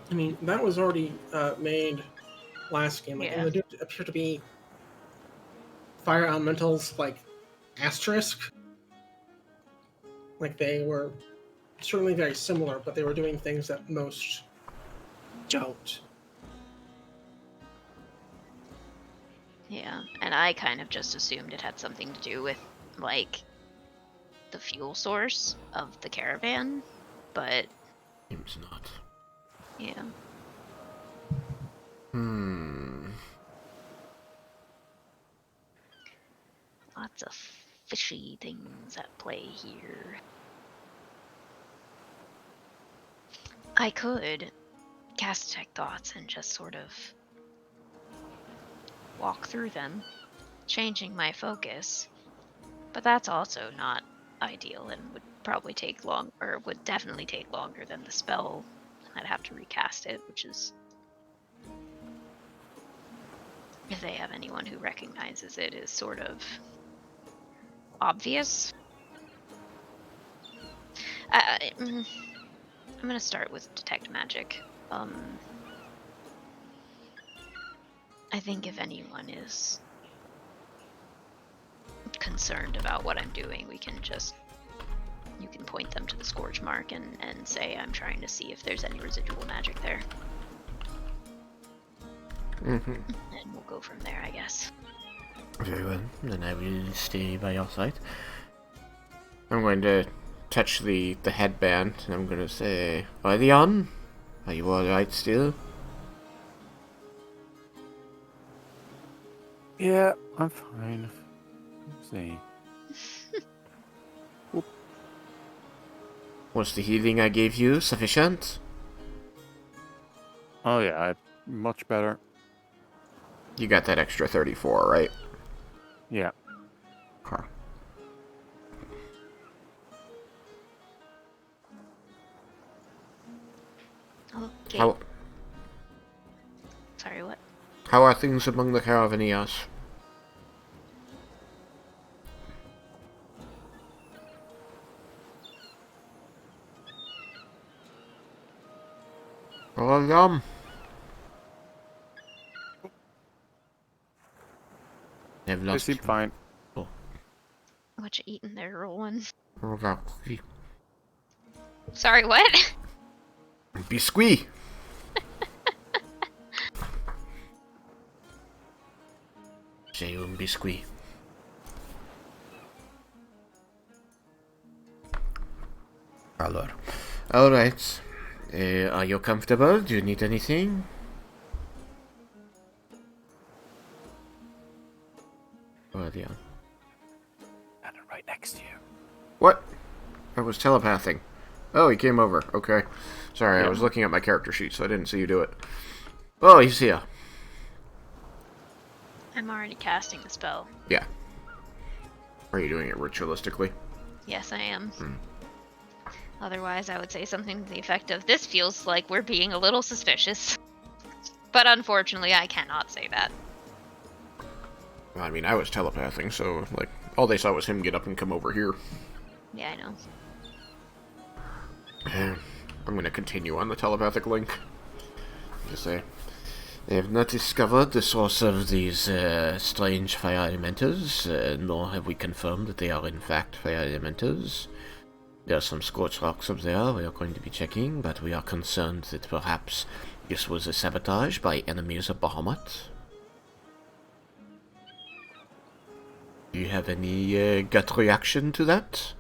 I mean, that was already made last game. Like, Yeah. and they do appear to be fire elementals, like, asterisk. Like, they were certainly very similar, but they were doing things that most don't. Yeah, and I kind of just assumed it had something to do with, like, the fuel source of the caravan, but Seems not. yeah. Lots of fishy things at play here. I could cast Detect Thoughts and just sort of walk through them, changing my focus, but that's also not ideal and would probably take long, or would definitely take longer than the spell. I'd have to recast it, which is, if they have anyone who recognizes it, is sort of obvious. I'm gonna start with Detect Magic. I think if anyone is concerned about what I'm doing, you can point them to the scourge mark and say I'm trying to see if there's any residual magic there. Mm-hmm. And we'll go from there, I guess. Very well, then I will stay by your side. I'm going to touch the headband, and I'm going to say, Leon, are you alright still? Yeah, I'm fine. Let's see. Was the healing I gave you sufficient? Oh yeah, much better. You got that extra 34, right? Yeah. Okay. Okay. Sorry, what? How are things among the Caravaniers? Well, They've They lost seem fine. What you eating there, Roland? you. Sorry, what? Biscuit! J'ai un biscuit. Alors. Alright. Are you comfortable? Do you need anything? Oh, Leon. And right next to you. What? I was telepathing. Oh, he came over. Okay. Sorry, I Yeah. was looking at my character sheet, so I didn't see you do it. Oh, he's here. I'm already casting the spell. Yeah. Are you doing it ritualistically? Yes, I am. Otherwise, I would say something to the effect of, this feels like we're being a little suspicious. But unfortunately, I cannot say that. Well, I mean, I was telepathing, so, like, all they saw was him get up and come over here. Yeah, I know. I'm gonna continue on the telepathic link. Just say, they have not discovered the source of these strange fire elementals, nor have we confirmed that they are in fact fire elementals. There are some scorched rocks up there we are going to be checking, but we are concerned that perhaps this was a sabotage by enemies of Bahamut. Do you have any gut reaction to that?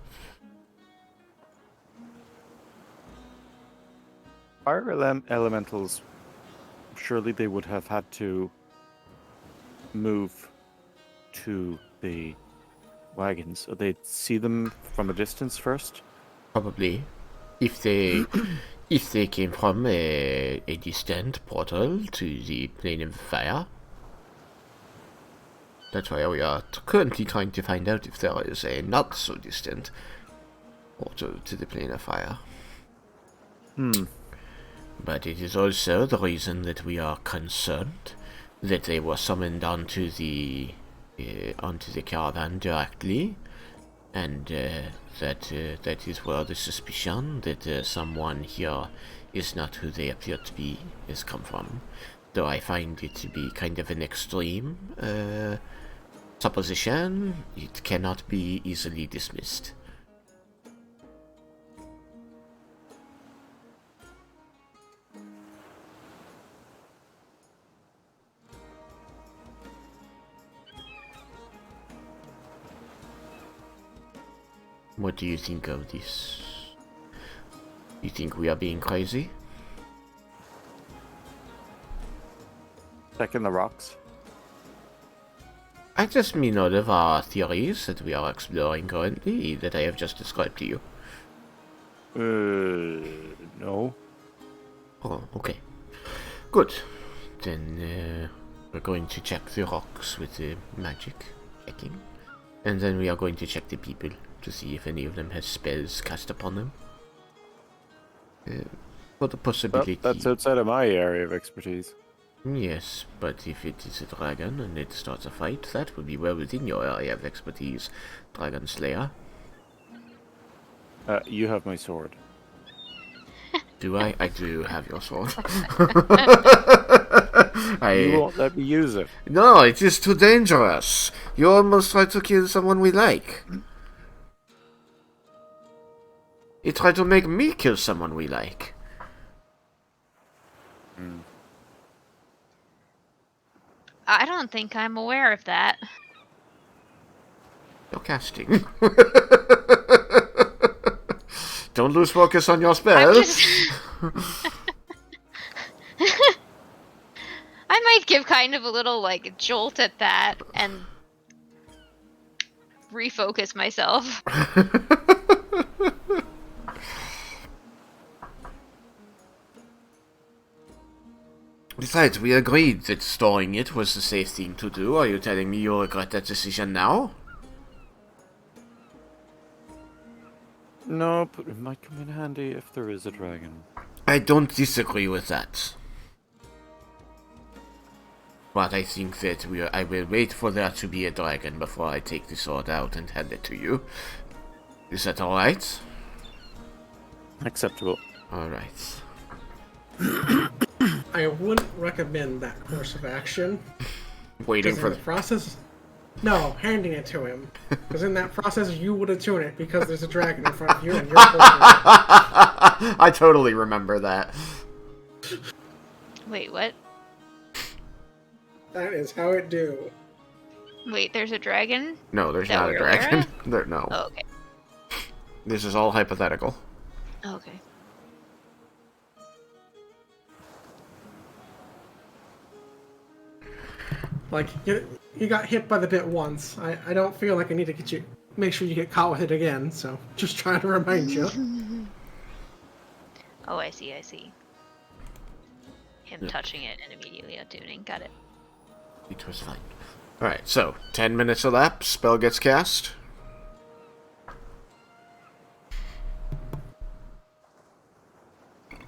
Fire elementals, surely they would have had to move to the wagons. So they'd see them from a distance first? Probably. If they came from a distant portal to the plane of fire. That's why we are currently trying to find out if there is a not so distant portal to the plane of fire. But it is also the reason that we are concerned that they were summoned onto the caravan directly, and that is where the suspicion that someone here is not who they appear to be has come from. Though I find it to be kind of an extreme supposition, it cannot be easily dismissed. What do you think of this? You think we are being crazy? Checking the rocks. I just mean all of our theories that we are exploring currently, that I have just described to you. No. Oh, okay. Good. Then we're going to check the rocks with the magic checking. And then we are going to check the people to see if any of them has spells cast upon them. For the Well, possibility... that's outside of my area of expertise. Yes, but if it is a dragon and it starts a fight, that would be well within your area of expertise, Dragon Slayer. You have my sword. Do I? I do have your sword. You won't let me use it. No, it is too dangerous. You almost tried to kill someone we like. You tried to make me kill someone we like. I don't think I'm aware of that. You're casting. Don't lose focus on your I'm spell. just... I might give kind of a little, like, jolt at that and refocus myself. Besides, we agreed that storing it was the safe thing to do. Are you telling me you regret that decision now? No, but it might come in handy if there is a dragon. I don't disagree with that. But I think that I will wait for there to be a dragon before I take the sword out and hand it to you. Is that alright? Acceptable. Alright. I wouldn't recommend that course of action. Waiting 'Cause for in the process... No, handing it to him. Because in that process, you would attune it because there's a dragon in front of you and you're holding it. I totally remember that. Wait, what? That is how it do. Wait, there's a dragon? No, there's That not a we're aware dragon. of? There, no. Oh, okay. This is all hypothetical. Okay. Like, you got hit by the bit once. I don't feel like I need to get you... Make sure you get caught with it again, so just trying to remind you. Oh, I see, I see. Him Yeah. touching it and immediately attuning. Got it. It was fine. Alright, so 10 minutes elapse, spell gets cast.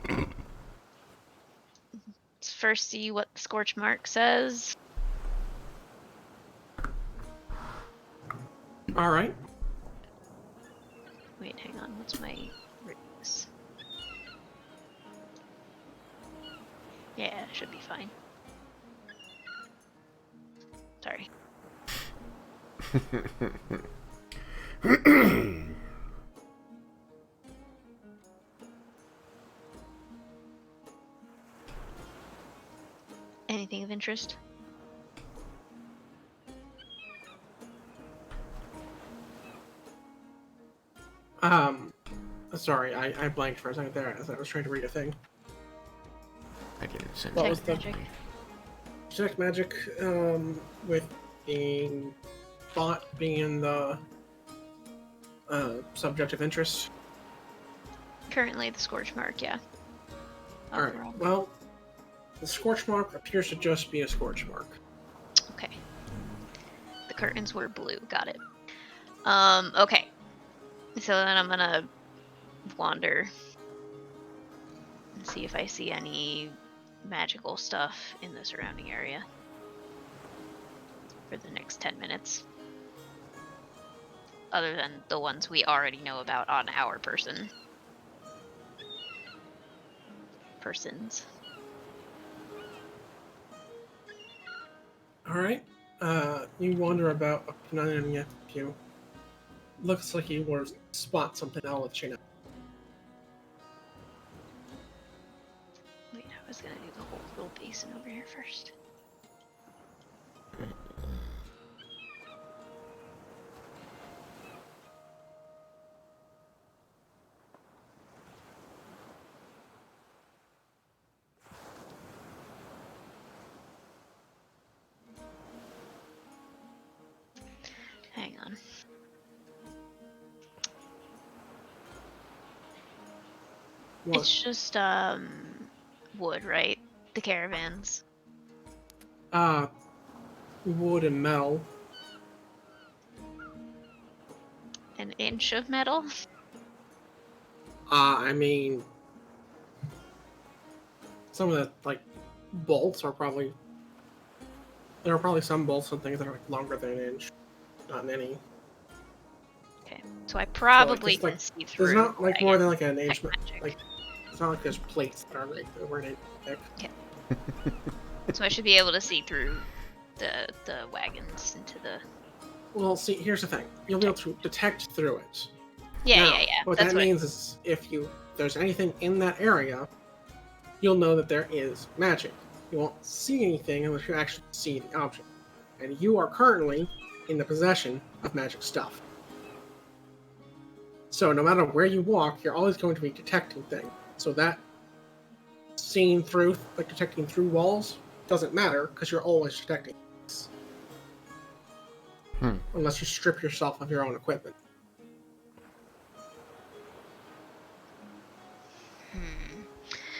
Let's first see what the scorch mark says. Alright. Wait, hang on. What's my rings? Yeah, should be fine. Sorry. Anything of interest? Um, sorry, I blanked for a second there as I was trying to read a thing. I didn't send What you was the- Magic. Detect magic, with the bot being the subject of interest. Currently, the scorch mark, yeah. Alright, Overall. well, the scorch mark appears to just be a scorch mark. Okay. The curtains were blue. Got it. Okay. So then I'm gonna wander and see if I see any magical stuff in the surrounding area for the next 10 minutes. Other than the ones we already know about on our persons. Alright, you wander about up to 9 and you looks like you will spot something I'll let you know. Wait, I was gonna do the whole little basin over here first. Hang on. What? It's just wood, right? The caravans. Wood and metal. An inch of metal. I mean, some of the like bolts are probably there are probably some bolts and things that are like longer than an inch. Not many. Okay, so I probably it's like- can see through. There's not like more I than like an guess, inch. magic. Like it's not like there's plates that are like over an inch thick. So I should be able to see through the wagons into the. Well, see, here's the thing. You'll be able to detect through it. Yeah, Now, yeah, yeah. What That's that what. means is if there's anything in that area, you'll know that there is magic. You won't see anything unless you actually see the object. And you are currently in the possession of magic stuff. So no matter where you walk, you're always going to be detecting things. So that seeing through, like detecting through walls, doesn't matter because you're always detecting things. Unless you strip yourself of your own equipment.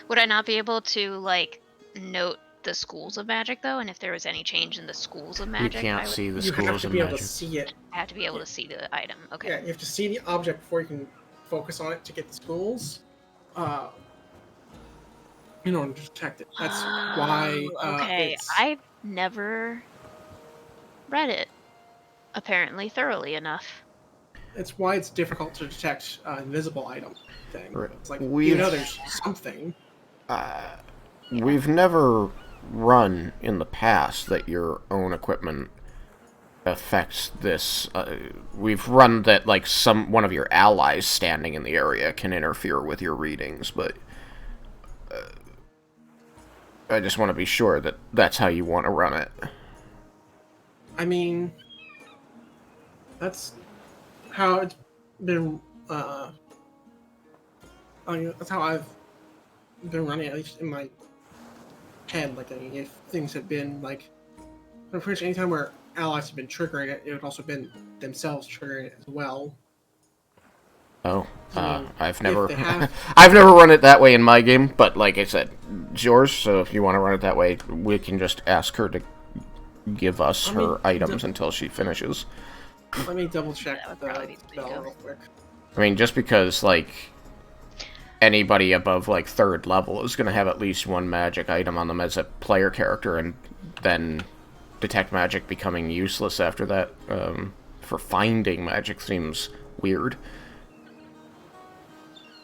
Would I not be able to like note the schools of magic though, and if there was any change in the schools of You magic, can't I would see the You have schools to of be able magic. to see it. have to be able to see the item. Okay. Yeah, you have to see the object before you can focus on it to get the schools. In order to detect it. That's why Okay, it's I've never read it apparently thoroughly enough. it's difficult to detect invisible item thing. Right. It's like We've- there's something. We've never run in the past that your own equipment affects this. We've run that like one of your allies standing in the area can interfere with your readings, but I just want to be sure that that's how you want to run it. I mean, that's how it's been. That's how I've been running, at least in my head. Like, I mean, if things have been like, I'm pretty sure anytime where allies have been triggering it, it would also been themselves triggering it as well. Oh, I mean, I've if never, they have- I've never run it that way in my game. But like I said, it's yours. So if you want to run it that way, we can just ask her to give us her items until she finishes. Let me double check That would the probably be the way to spell go. real quick. I mean, just because like anybody above like 3rd level is going to have at least one magic item on them as a player character, and then detect magic becoming useless after that for finding magic seems weird.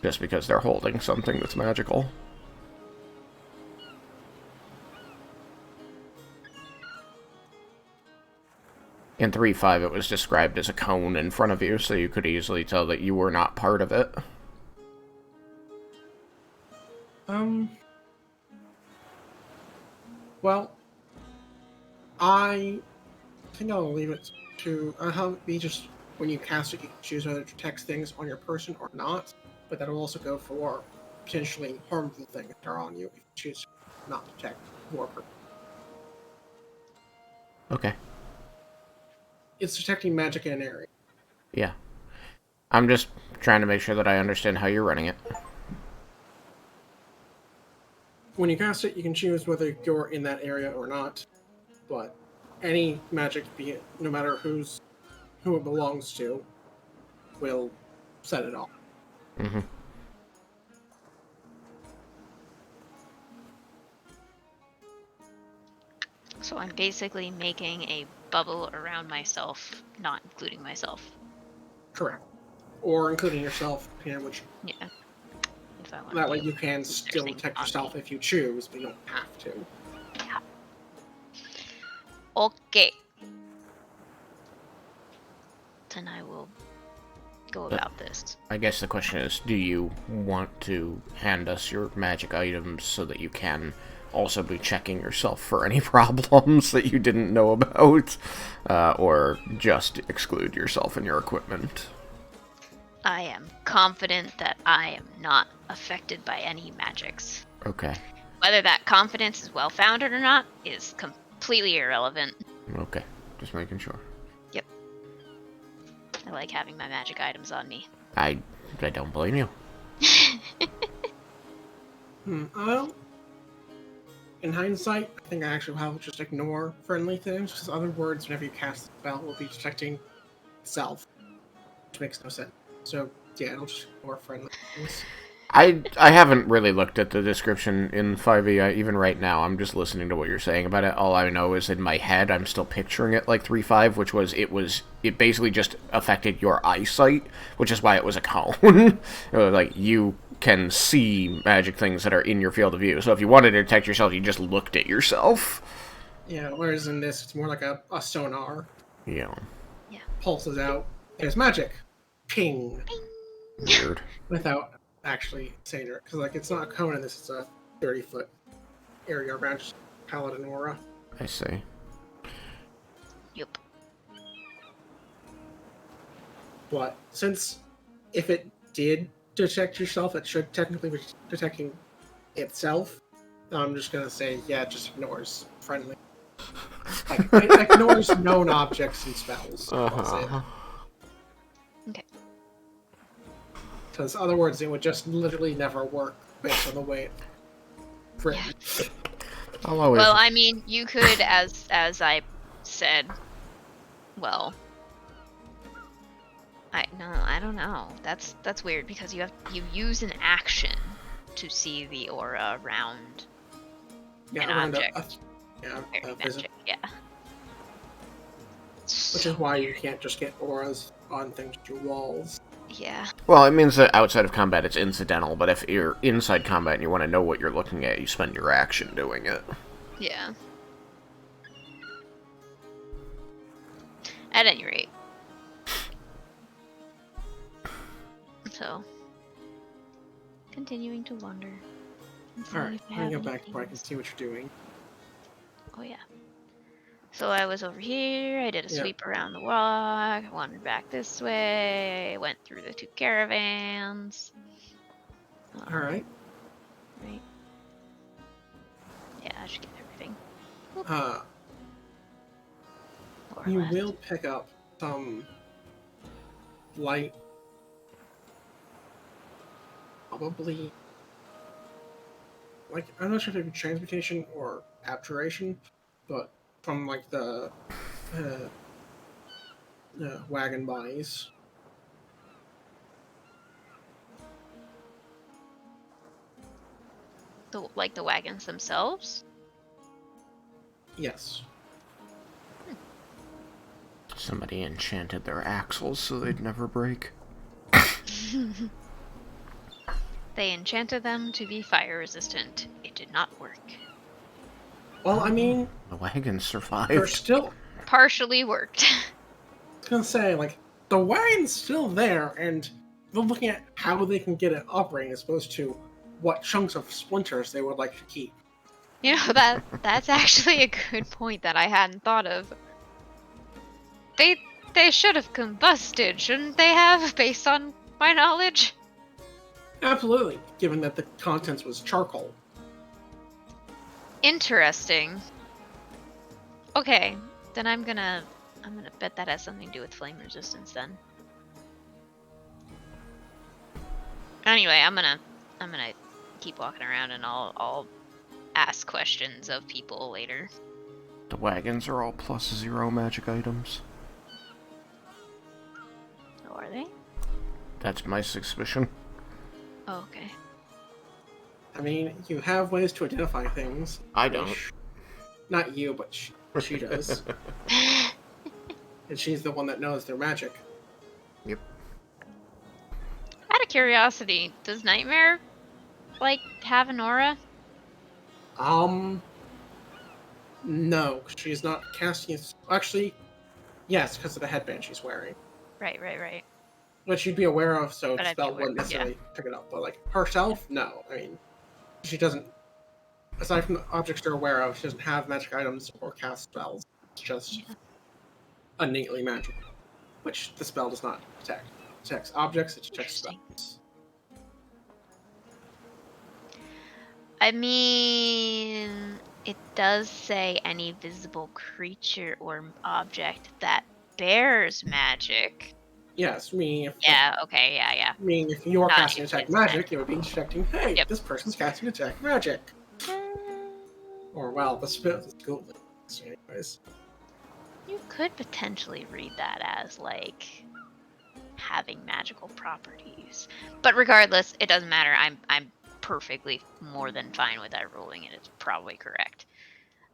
Just because they're holding something that's magical. In 3.5, it was described as a cone in front of you, so you could easily tell that you were not part of it. Well, I think I'll leave it to. I'll be just when you cast it, you can choose whether it detects things on your person or not, but that'll also go for potentially harmful things that are on you if you choose to not detect your person. Okay. It's detecting magic in an area. Yeah. I'm just trying to make sure that I understand how you're running it. When you cast it, you can choose whether you're in that area or not, but any magic, be it no matter who it belongs to, will set it off. Mm-hmm. So I'm basically making a bubble around myself, not including myself. Correct. Or including yourself, which Yeah. If I want that to way be you able to can use their still things detect on yourself me. if you choose, but you don't have to. Yeah. Okay. Then I will go about this. I guess the question is, do you want to hand us your magic items so that you can also be checking yourself for any problems that you didn't know about? Or just exclude yourself and your equipment? I am confident that I am not affected by any magics. Okay. Whether that confidence is well-founded or not is completely irrelevant. Okay. Just making sure. Yep. I like having my magic items on me. I don't blame you. In hindsight, I think I actually will just ignore friendly things, because other words, whenever you cast the spell, will be detecting self, which makes no sense. So, yeah, it'll just ignore friendly things. I haven't really looked at the description in 5e. Even right now, I'm just listening to what you're saying about it. All I know is in my head, I'm still picturing it like 3.5, which was it basically just affected your eyesight, which is why it was a cone. Like, you can see magic things that are in your field of view. So if you wanted to detect yourself, you just looked at yourself. Yeah, whereas in this, it's more like a sonar. Yeah. Yeah. Pulses out. There's magic. Ping. Weird. Without actually saying it. Because, like, it's not a cone in this, it's a 30-foot area around just Paladin aura. I see. Yep. But since if it did detect yourself, it should technically be detecting itself. I'm just gonna say, yeah, it just ignores friendly. Like, it ignores known objects and spells. Uh-huh. Okay. Because other words, it would just literally never work based on the way it's written. I'll always... Well, I mean, you could, as I said, well, I don't know. That's weird because you use an action to see the aura around Yeah, an around object. a visit. Magic, yeah. Which is why you can't just get auras on things through walls. Yeah. Well, it means that outside of combat it's incidental, but if you're inside combat and you want to know what you're looking at, you spend your action doing it. Yeah. At any rate. So, continuing to wonder. Alright, let me go back where I can see what you're doing. Oh yeah. So I was over here, I did a sweep around the walk, wandered back this way, went through the 2 caravans. Alright. Right. Yeah, I should get everything. You will pick up some light, probably, like, I'm not sure if it would be transmutation or abjuration, but from, like, the wagon bodies. Like the wagons themselves? Yes. Somebody enchanted their axles so they'd never break. They enchanted them to be fire resistant. It did not work. Well, I mean, The wagons survived. they're still... Partially worked. I was gonna say, like, the wagon's still there, and they're looking at how they can get it operating as opposed to what chunks of splinters they would like to keep. You know, that's actually a good point that I hadn't thought of. they should have combusted, shouldn't they have, based on my knowledge? Absolutely, given that the contents was charcoal. Interesting. Okay, then I'm gonna bet that has something to do with flame resistance then. Anyway, I'm gonna keep walking around and I'll ask questions of people later. The wagons are all +0 magic items. Oh, are they? That's my suspicion. Oh, okay. I mean, you have ways to identify things. I don't. Not you, but she does. And she's the one that knows their magic. Yep. Out of curiosity, does Nightmare, like, have an aura? No, she's not casting it. Actually, yes, because of the headband she's wearing. Right. Which you'd be aware of, so But the I'd be spell aware, wouldn't necessarily pick it up. But, like, herself, no. I mean, she doesn't. Aside from the objects you're aware of, she doesn't have magic items or cast spells. It's just innately magical, which the spell does not detect. It detects objects, it detects Interesting. spells. I mean, it does say any visible creature or object that bears magic. Yes, meaning if Yeah, okay, yeah. meaning if you're Not casting you, detect it's that. magic, it would be detecting, hey, Yep. this person's casting detect magic. Or, well, the spell is cool. Anyways. You could potentially read that as, like, having magical properties. But regardless, it doesn't matter. I'm perfectly more than fine with that ruling, and it's probably correct.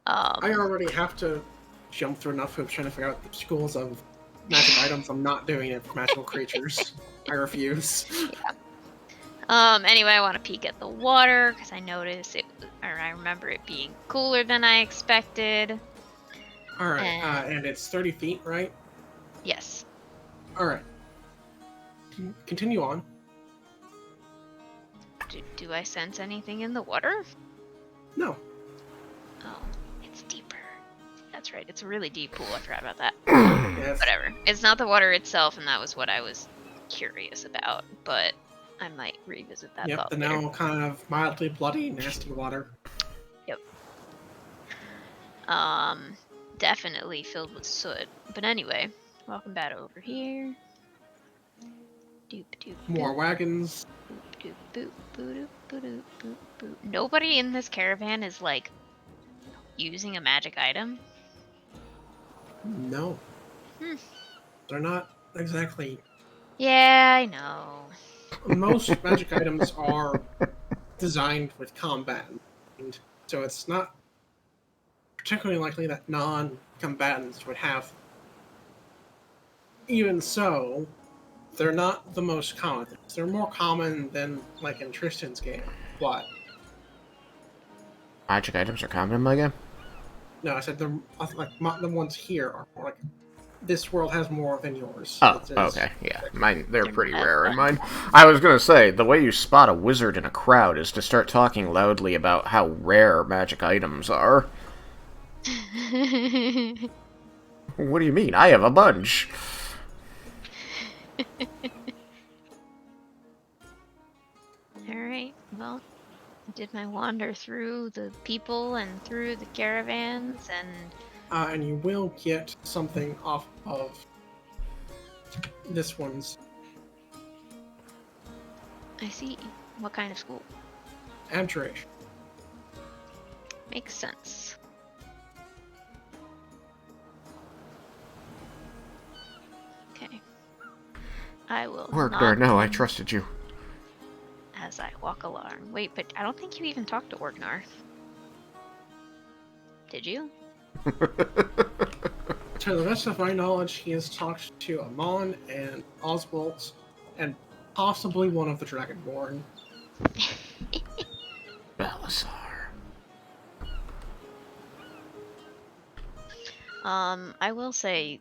I already have to jump through enough hoops trying to figure out the schools of magic items. I'm not doing it for magical creatures. I refuse. Anyway, I want to peek at the water because I noticed it, or I remember it being cooler than I expected. Alright, And- and it's 30 feet, right? Yes. Alright. Continue on. Do I sense anything in the water? No. Oh, it's deeper. That's right. It's a really deep pool. I forgot about that. Yes. Whatever. It's not the water itself, and that was what I was curious about. But I might revisit that Yep, thought the later. now kind of mildly bloody, nasty water. Definitely filled with soot. But anyway, welcome back over here. Doop doop. More wagons. Boop, boop, boop, boop, boop, boop, boop. Nobody in this caravan is like using a magic item. No. They're not exactly. Yeah, I know. Most magic items are designed with combat, and so it's not particularly likely that non-combatants would have. Even so, they're not the most common things. They're more common than, like, in Tristan's game. But Magic items are common in my game? no, I said the ones here are more like this world has more than yours. Oh, It is- okay, yeah. Mine, they're They're pretty not rare in fun. mine. I was gonna say, the way you spot a wizard in a crowd is to start talking loudly about how rare magic items are. What do you mean? I have a bunch. Alright, well, I did my wander through the people and through the caravans, and and you will get something off of this one's I see. What kind of school? abjuration. Makes sense. Okay. I will Orgnar, not no, I in trusted you. as I walk along. Wait, but I don't think you even talked to Orgnar. Did you? To the best of my knowledge, he has talked to Amon and Oswald, and possibly one of the Dragonborn. Belisar. I will say,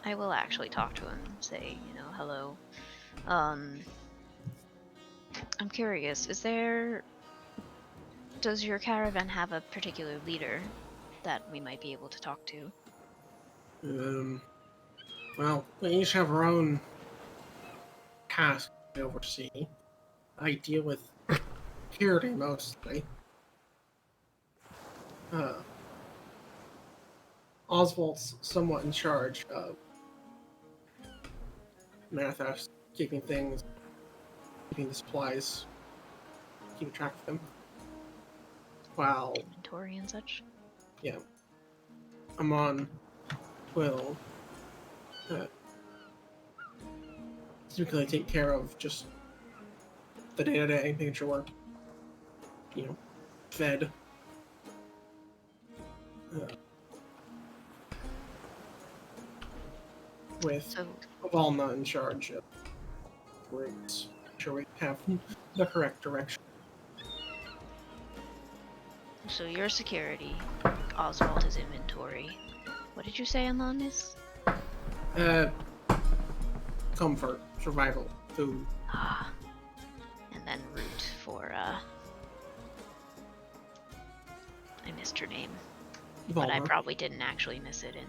I will actually talk to him and say, hello. I'm curious, does your caravan have a particular leader that we might be able to talk to? Well, we each have our own tasks to oversee. I deal with security mostly. Uh, Oswald's somewhat in charge of manifest, keeping the supplies, keeping track of them. While, Inventory and such. yeah, Amon will typically take care of just the day-to-day, making sure we're, fed. Uh, with So, Valna in charge of routes. Make sure we have the correct direction. so your security, Oswald his inventory. What did you say Amon is? Comfort, survival, food. Ah. And then root for, I missed her name. But I Valna. probably didn't actually miss it in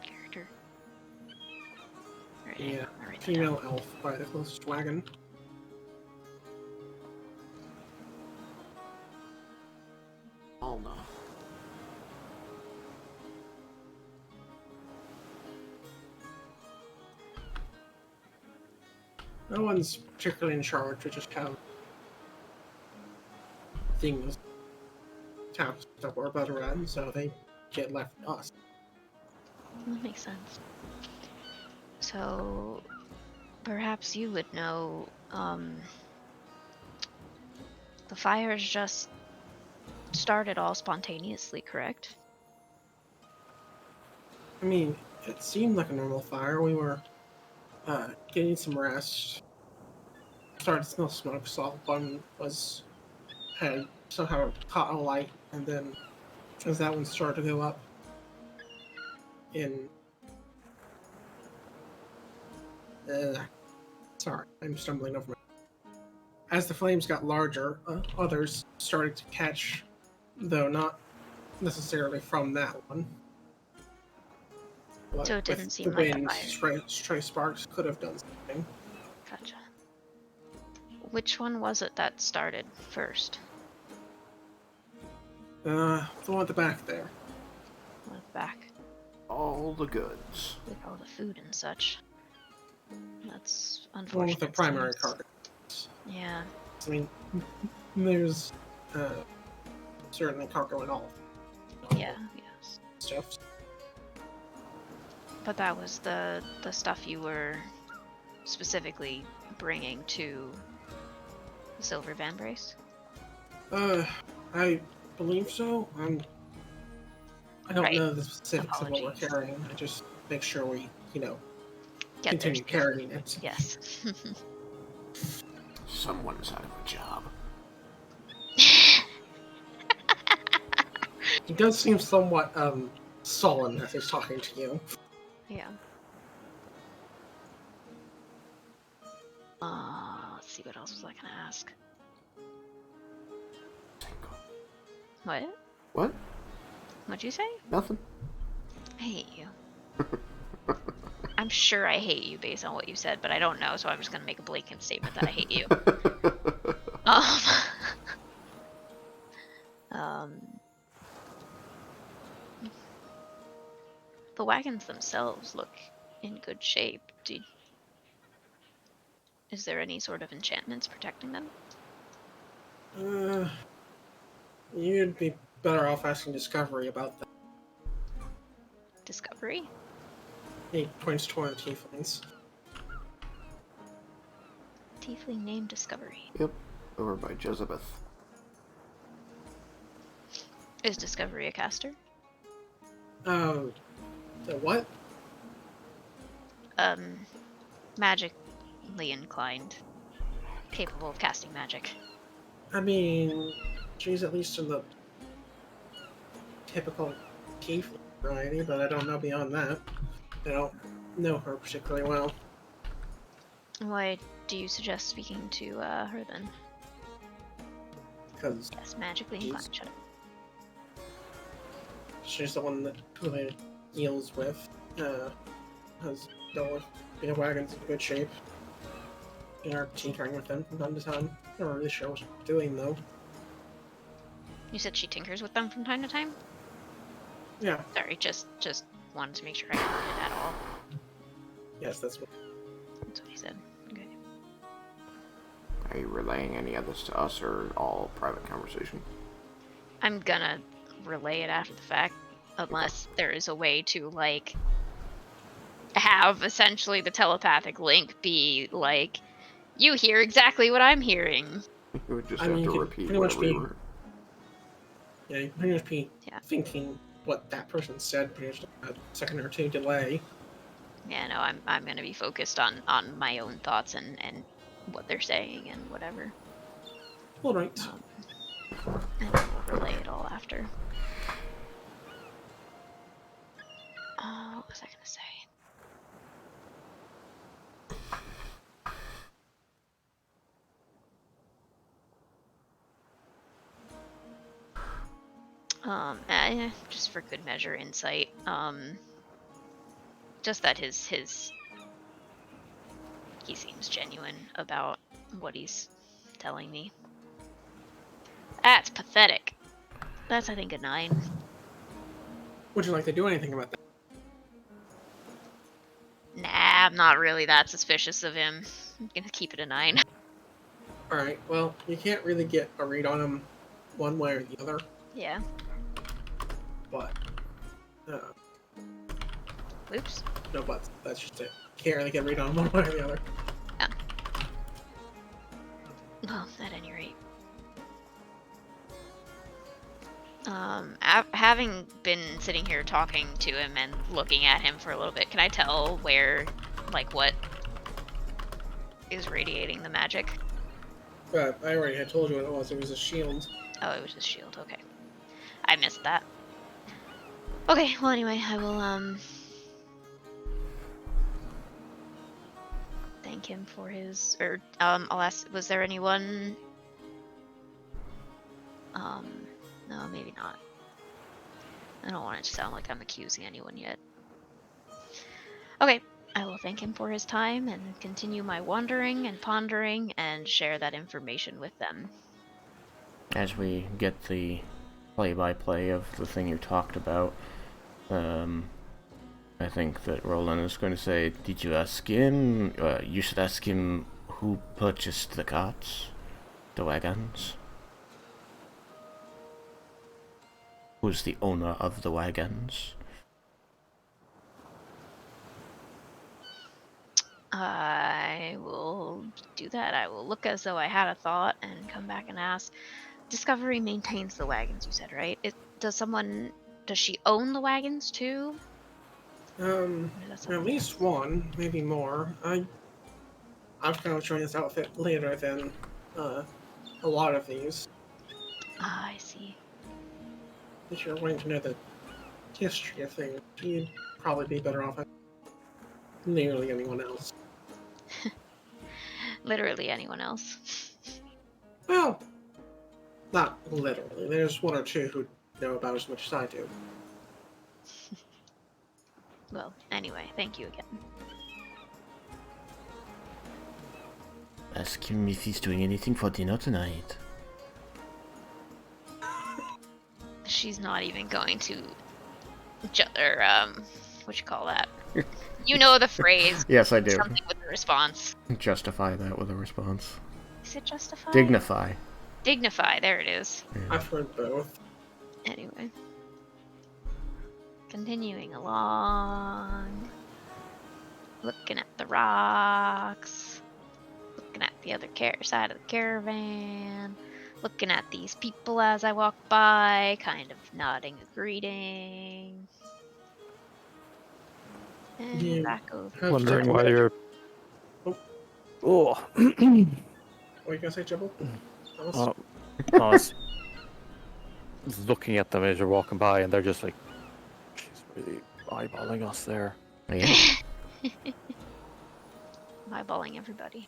character. Alright, Yeah, I'll write that female down. elf by the closest wagon. Alna. No one's particularly in charge. We just have things, tasks that we're better at, so they get left to us. That makes sense. So, perhaps you would know, the fires just started all spontaneously, correct? I mean, it seemed like a normal fire. We were getting some rest. Started to smell smoke, so one had somehow caught a light, and then as that one started to go up in sorry, I'm stumbling over my. As the flames got larger, others started to catch, though not necessarily from that one. But So it didn't with seem the like a wind, fire. stray sparks could have done something. Gotcha. Which one was it that started first? The one at the back there. Went back All the goods. with all the food and such. That's The one unfortunate. with the primary seems. carcass. Yeah. I mean, there's certainly cargo and all Yeah. Yes. stuff. But that was the stuff you were specifically bringing to the Silver Van Brace? I believe so. I don't Right. know the specifics of what we're Apologies. carrying. I just make sure we, Get there continue still. carrying it. Yes. Someone's out of a job. He does seem somewhat sullen as he's talking to you. Yeah. Let's see, what else was I gonna ask? What? What? What'd you say? Nothing. I hate you. I'm sure I hate you based on what you said, but I don't know, so I'm just gonna make a blanket statement that I hate you. Um, the wagons themselves look in good shape. Is there any sort of enchantments protecting them? You'd be better off asking Discovery about that. Discovery? He points toward the tieflings. Tiefling named Discovery. Yep. Over by Jezebeth. Is Discovery a caster? The what? Magically inclined. Capable of casting magic. I mean, she's at least in the typical tiefling variety, but I don't know beyond that. I don't know her particularly well. Why do you suggest speaking to her then? Because Yes, magically inclined. Shut up. she's the one that who it deals with. Has Go with the wagons in good shape. We are tinkering with them from time to time. Not really sure what she's doing though. You said she tinkers with them from time to time? Yeah, Sorry, just wanted to make sure I heard it at all. yes, that's what. That's what he said. Okay. Are you relaying any of this to us, or all private conversation? I'm gonna relay it after the fact, unless there is a way to, like, have essentially the telepathic link be like, you hear exactly what I'm hearing. You would just I have mean, to you could repeat pretty much whatever you be. were. Yeah, you can pretty much be Yeah. thinking what that person said. Pretty much a second or two delay. Yeah, no, I'm gonna be focused on my own thoughts and what they're saying and whatever. All right. And then we'll relay it all after. What was I gonna say? Just for good measure, insight. Just that his he seems genuine about what he's telling me. That's pathetic. That's, I think, a 9. Would you like to do anything about that? Nah, I'm not really that suspicious of him. I'm gonna keep it a 9. All right. Well, you can't really get a read on him one way or the other, Yeah. but Oops. no buts. That's just it. Can't really get a read on him one way or the other. Well, at any rate. Having been sitting here talking to him and looking at him for a little bit, can I tell where, like, what is radiating the magic? But I already had told you what it was. It was a shield. Oh, it was his shield. Okay. I missed that. Okay, well, anyway, I will, thank him for his, or, I'll ask, was there anyone, no, maybe not. I don't want it to sound like I'm accusing anyone yet. Okay, I will thank him for his time and continue my wandering and pondering and share that information with them. As we get the play-by-play of the thing you talked about, I think that Roland is going to say, did you ask him? You should ask him who purchased the carts, the wagons. Who's the owner of the wagons? I will do that. I will look as though I had a thought and come back and ask. Discovery maintains the wagons, you said, right? Does she own the wagons too? At least one, maybe more. I've kind of joined this outfit later than a lot of these. Ah, I see. If you're wanting to know the history of things, you'd probably be better off than nearly anyone else. Literally anyone else. Well, not literally. There's one or two who know about as much as I do. Well, anyway, thank you again. Ask him if he's doing anything for dinner tonight. She's not even going to, what you call that? You know the phrase. Yes, I do. Something with a response. Justify that with a response. Is it justify? Dignify. Dignify, there it is. Yeah. I've heard both. Anyway. Continuing along. Looking at the rocks. Looking at the other side of the caravan. Looking at these people as I walk by, kind of nodding a greeting. And You back over. have Wondering taken why magic- you're. Oh. What are you gonna say, Jibble? I was looking at them as you're walking by, and they're just like, she's really eyeballing us there. Yeah. I'm eyeballing everybody.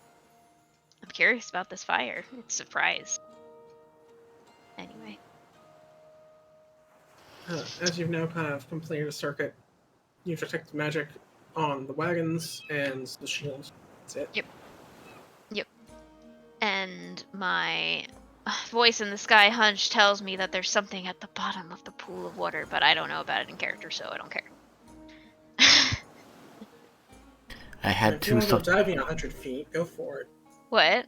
I'm curious about this fire. It's a surprise. Anyway. As you've now kind of completed a circuit, you've detected magic on the wagons and the shields. That's it. Yep. And my voice in the sky hunch tells me that there's something at the bottom of the pool of water, but I don't know about it in character, so I don't care. I And had if you two want to go thoughts. diving 100 feet, go for it. What?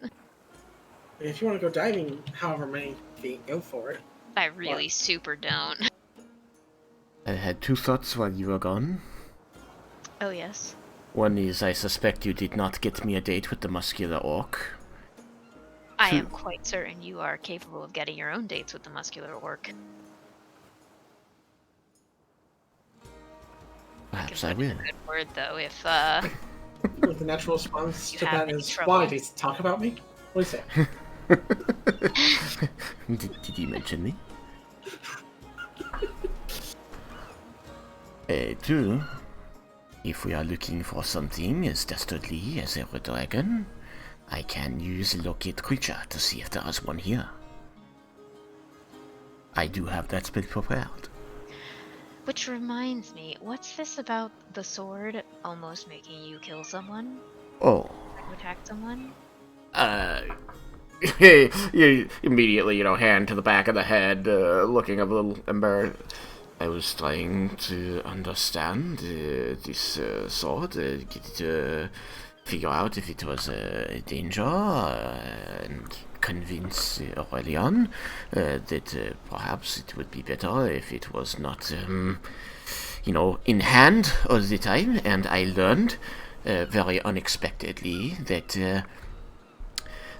If you want to go diving however many feet, go for it. I really super don't. I had two thoughts while you were gone. Oh, yes. One is I suspect you did not get me a date with the muscular orc. I am quite certain you are capable of getting your own dates with the muscular orc. Perhaps Can I put in will. a good word, though, if, With the natural response You to have that any is, trouble? why, did you talk about me? What do you say? Did you mention me? Two, if we are looking for something as dastardly as a red dragon, I can use locate creature to see if there is one here. I do have that spell prepared. Which reminds me, what's this about the sword almost making you kill someone? Oh, Or attack someone? you immediately, hand to the back of the head, looking a little embarrassed. I was trying to understand this sword, figure out if it was a danger, and convince Aurelian that perhaps it would be better if it was not, in hand all the time. And I learned very unexpectedly that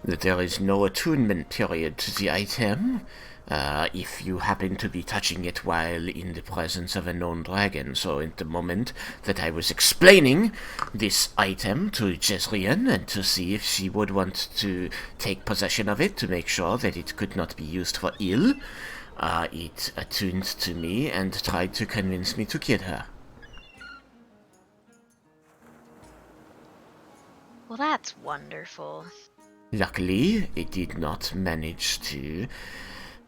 there is no attunement period to the item if you happen to be touching it while in the presence of a known dragon. So at the moment that I was explaining this item to Jezrien and to see if she would want to take possession of it to make sure that it could not be used for ill, it attuned to me and tried to convince me to kill her. Well, that's wonderful. Luckily, it did not manage to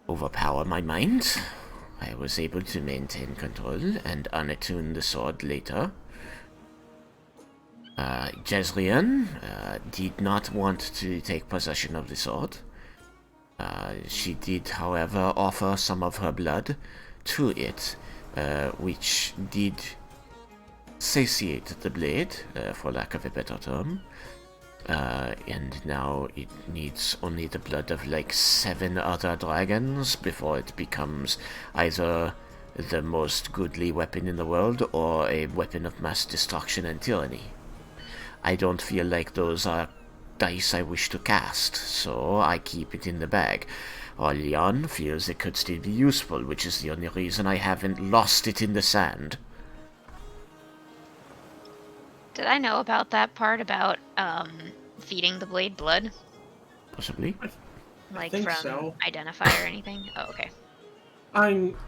overpower my mind. I was able to maintain control and unattune the sword later. Jezrien did not want to take possession of the sword. She did, however, offer some of her blood to it, which did satiate the blade, for lack of a better term. And now it needs only the blood of like 7 other dragons before it becomes either the most goodly weapon in the world or a weapon of mass destruction and tyranny. I don't feel like those are dice I wish to cast, so I keep it in the bag. Aurelian feels it could still be useful, which is the only reason I haven't lost it in the sand. Did I know about that part about feeding the blade blood? Possibly. Like think from so. Identify or anything? Oh, okay.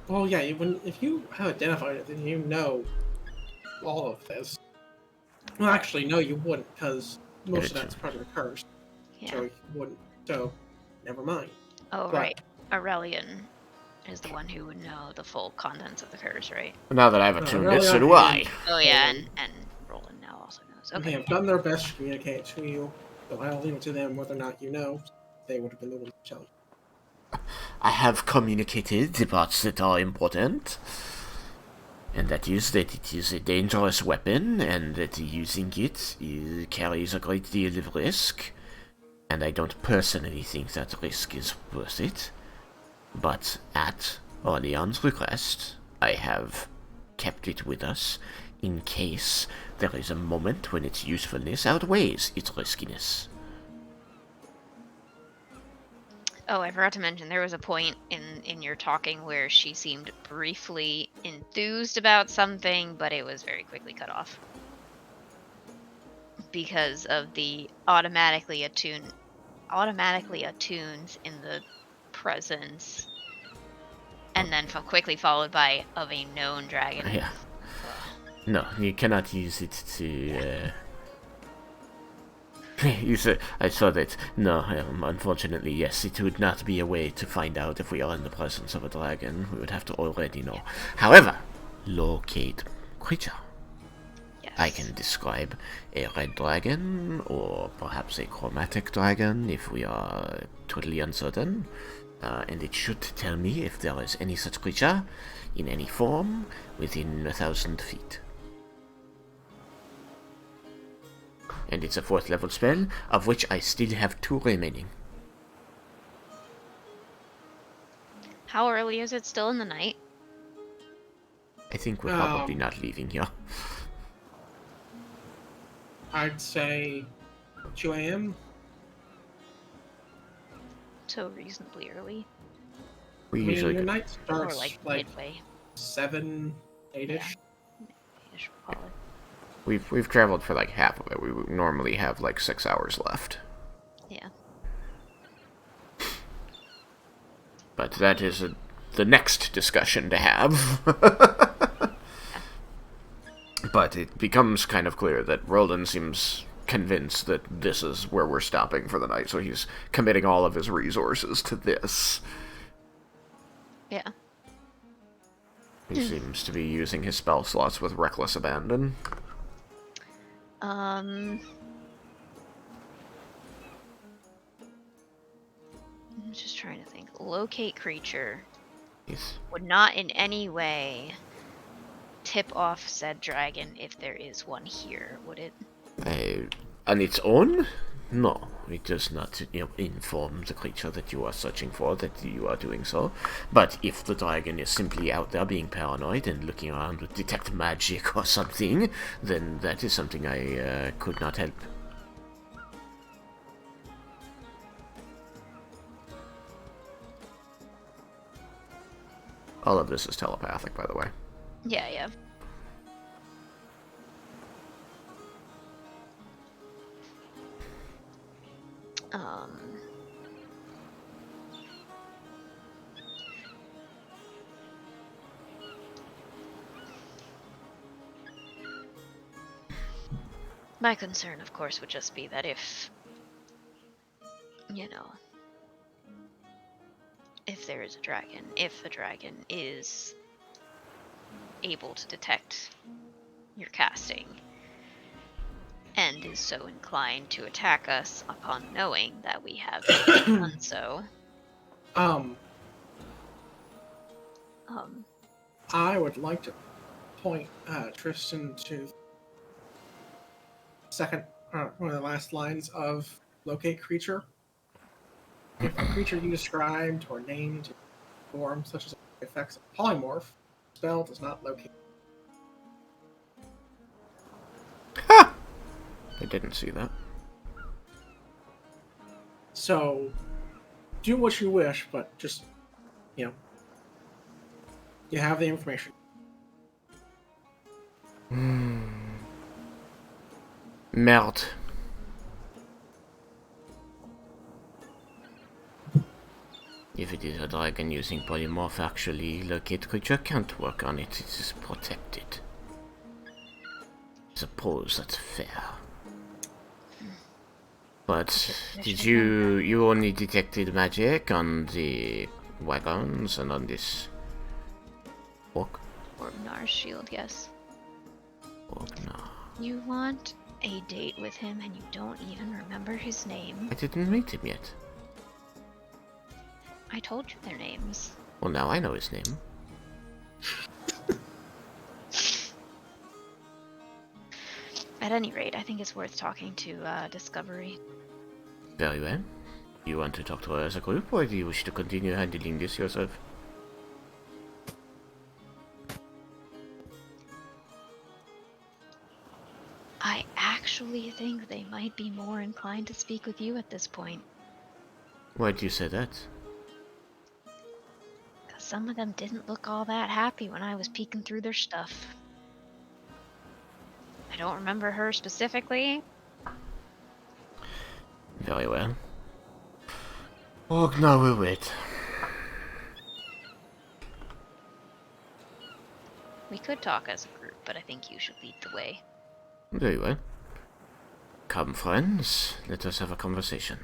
Well, yeah, if you have identified it, then you know all of this. Well, actually, no, you wouldn't, because most of that's part of the curse. Yeah. So you wouldn't. So, never mind. Oh, But- right. Aurelian is the one who would know the full contents of the curse, right? Now that I've No, attuned it, so Aurelian do I. Oh, yeah, Um, and Roland now also knows. They Okay. have done their best to communicate to you, so I'll leave it to them whether or not you know. They would have been the ones to tell you. I have communicated the parts that are important, and that is that it is a dangerous weapon, and that using it carries a great deal of risk, and I don't personally think that risk is worth it. But at Orlean's request, I have kept it with us in case there is a moment when its usefulness outweighs its riskiness. Oh, I forgot to mention, there was a point in your talking where she seemed briefly enthused about something, but it was very quickly cut off. Because of the automatically attunes in the presence, and then quickly followed by of a known dragon. Yeah. No, you cannot use it to, I saw that. No, unfortunately, yes, it would not be a way to find out if we are in the presence of a dragon. We would have to already know. However, locate creature. Yes. I can describe a red dragon, or perhaps a chromatic dragon, if we are totally uncertain. And it should tell me if there is any such creature, in any form, within 1,000 feet. And it's a 4th level spell, of which I still have 2 remaining. How early is it? Still in the night? I think we're probably not leaving here. I'd say 2 a.m. So reasonably early. We I mean, usually your go. night starts Or like like midway. 7, 8-ish. Ish, probably. We've traveled for like half of it. We would normally have like 6 hours left. Yeah. But that is the next discussion to have. But it becomes kind of clear that Roland seems convinced that this is where we're stopping for the night, so he's committing all of his resources to this. Yeah. He seems to be using his spell slots with reckless abandon. I'm just trying to think. Locate creature He's would not in any way tip off said dragon if there is one here, would it? on its own? No, it does not, inform the creature that you are searching for that you are doing so. But if the dragon is simply out there being paranoid and looking around with detect magic or something, then that is something I could not help. All of this is telepathic, by the way. Yeah, yeah. My concern, of course, would just be that if, if there is a dragon, if the dragon is able to detect your casting and is so inclined to attack us upon knowing that we have done so. I would like to point Tristan to one of the last lines of locate creature. If the creature you described or named form such as effects of polymorph, spell does not locate. Ha! I didn't see that. So, do what you wish, but just, you have the information. Melt. If it is a dragon using polymorph, actually, locate creature can't work on it. It is protected. Suppose that's fair. But did you only detected magic on the wagons and on this walk? Orgnar's shield, yes. Orgnar. You want a date with him and you don't even remember his name? I didn't meet him yet. I told you their names. Well, now I know his name. At any rate, I think it's worth talking to Discovery. Very well. You want to talk to her as a group, or do you wish to continue handling this yourself? I actually think they might be more inclined to speak with you at this point. Why do you say that? Because some of them didn't look all that happy when I was peeking through their stuff. I don't remember her specifically. Very well. Orgnar will wait. We could talk as a group, but I think you should lead the way. Very well. Come, friends. Let us have a conversation.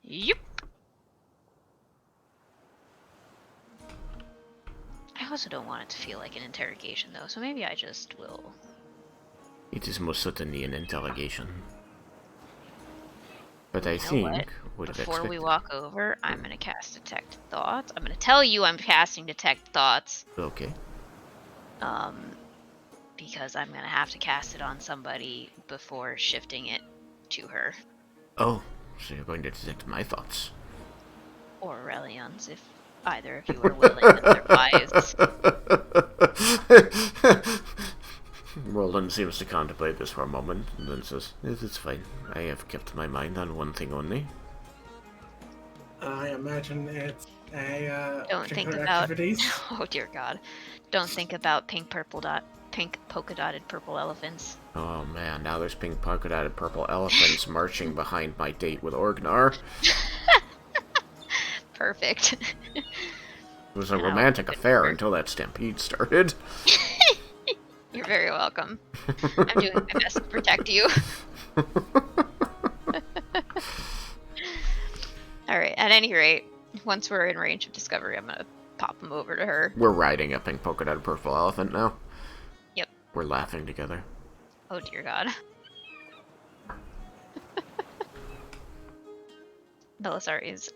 Yep. I also don't want it to feel like an interrogation, though, so maybe I just will It is most certainly an interrogation. But I You know think what? would have Before we expected. walk over, I'm gonna cast Detect Thoughts. I'm gonna tell you I'm casting Detect Thoughts. Okay. Because I'm gonna have to cast it on somebody before shifting it to her. Oh, so you're going to detect my thoughts. Or Aurelian's, if either of you are willing otherwise. Roland seems to contemplate this for a moment, and then says, It's fine. I have kept my mind on one thing only. I imagine it's a Don't think particular about. activities. Oh dear God! Don't think about pink polka dotted purple elephants. Oh man, now there's pink polka dotted purple elephants marching behind my date with Orgnar. Perfect. It was a Now, romantic affair until that stampede started. You're very welcome. I'm doing my best to protect you. Alright, at any rate, once we're in range of discovery, I'm gonna pop him over to her. We're riding a pink polka dotted purple elephant now. Yep. We're laughing together. Oh dear God. Belisari is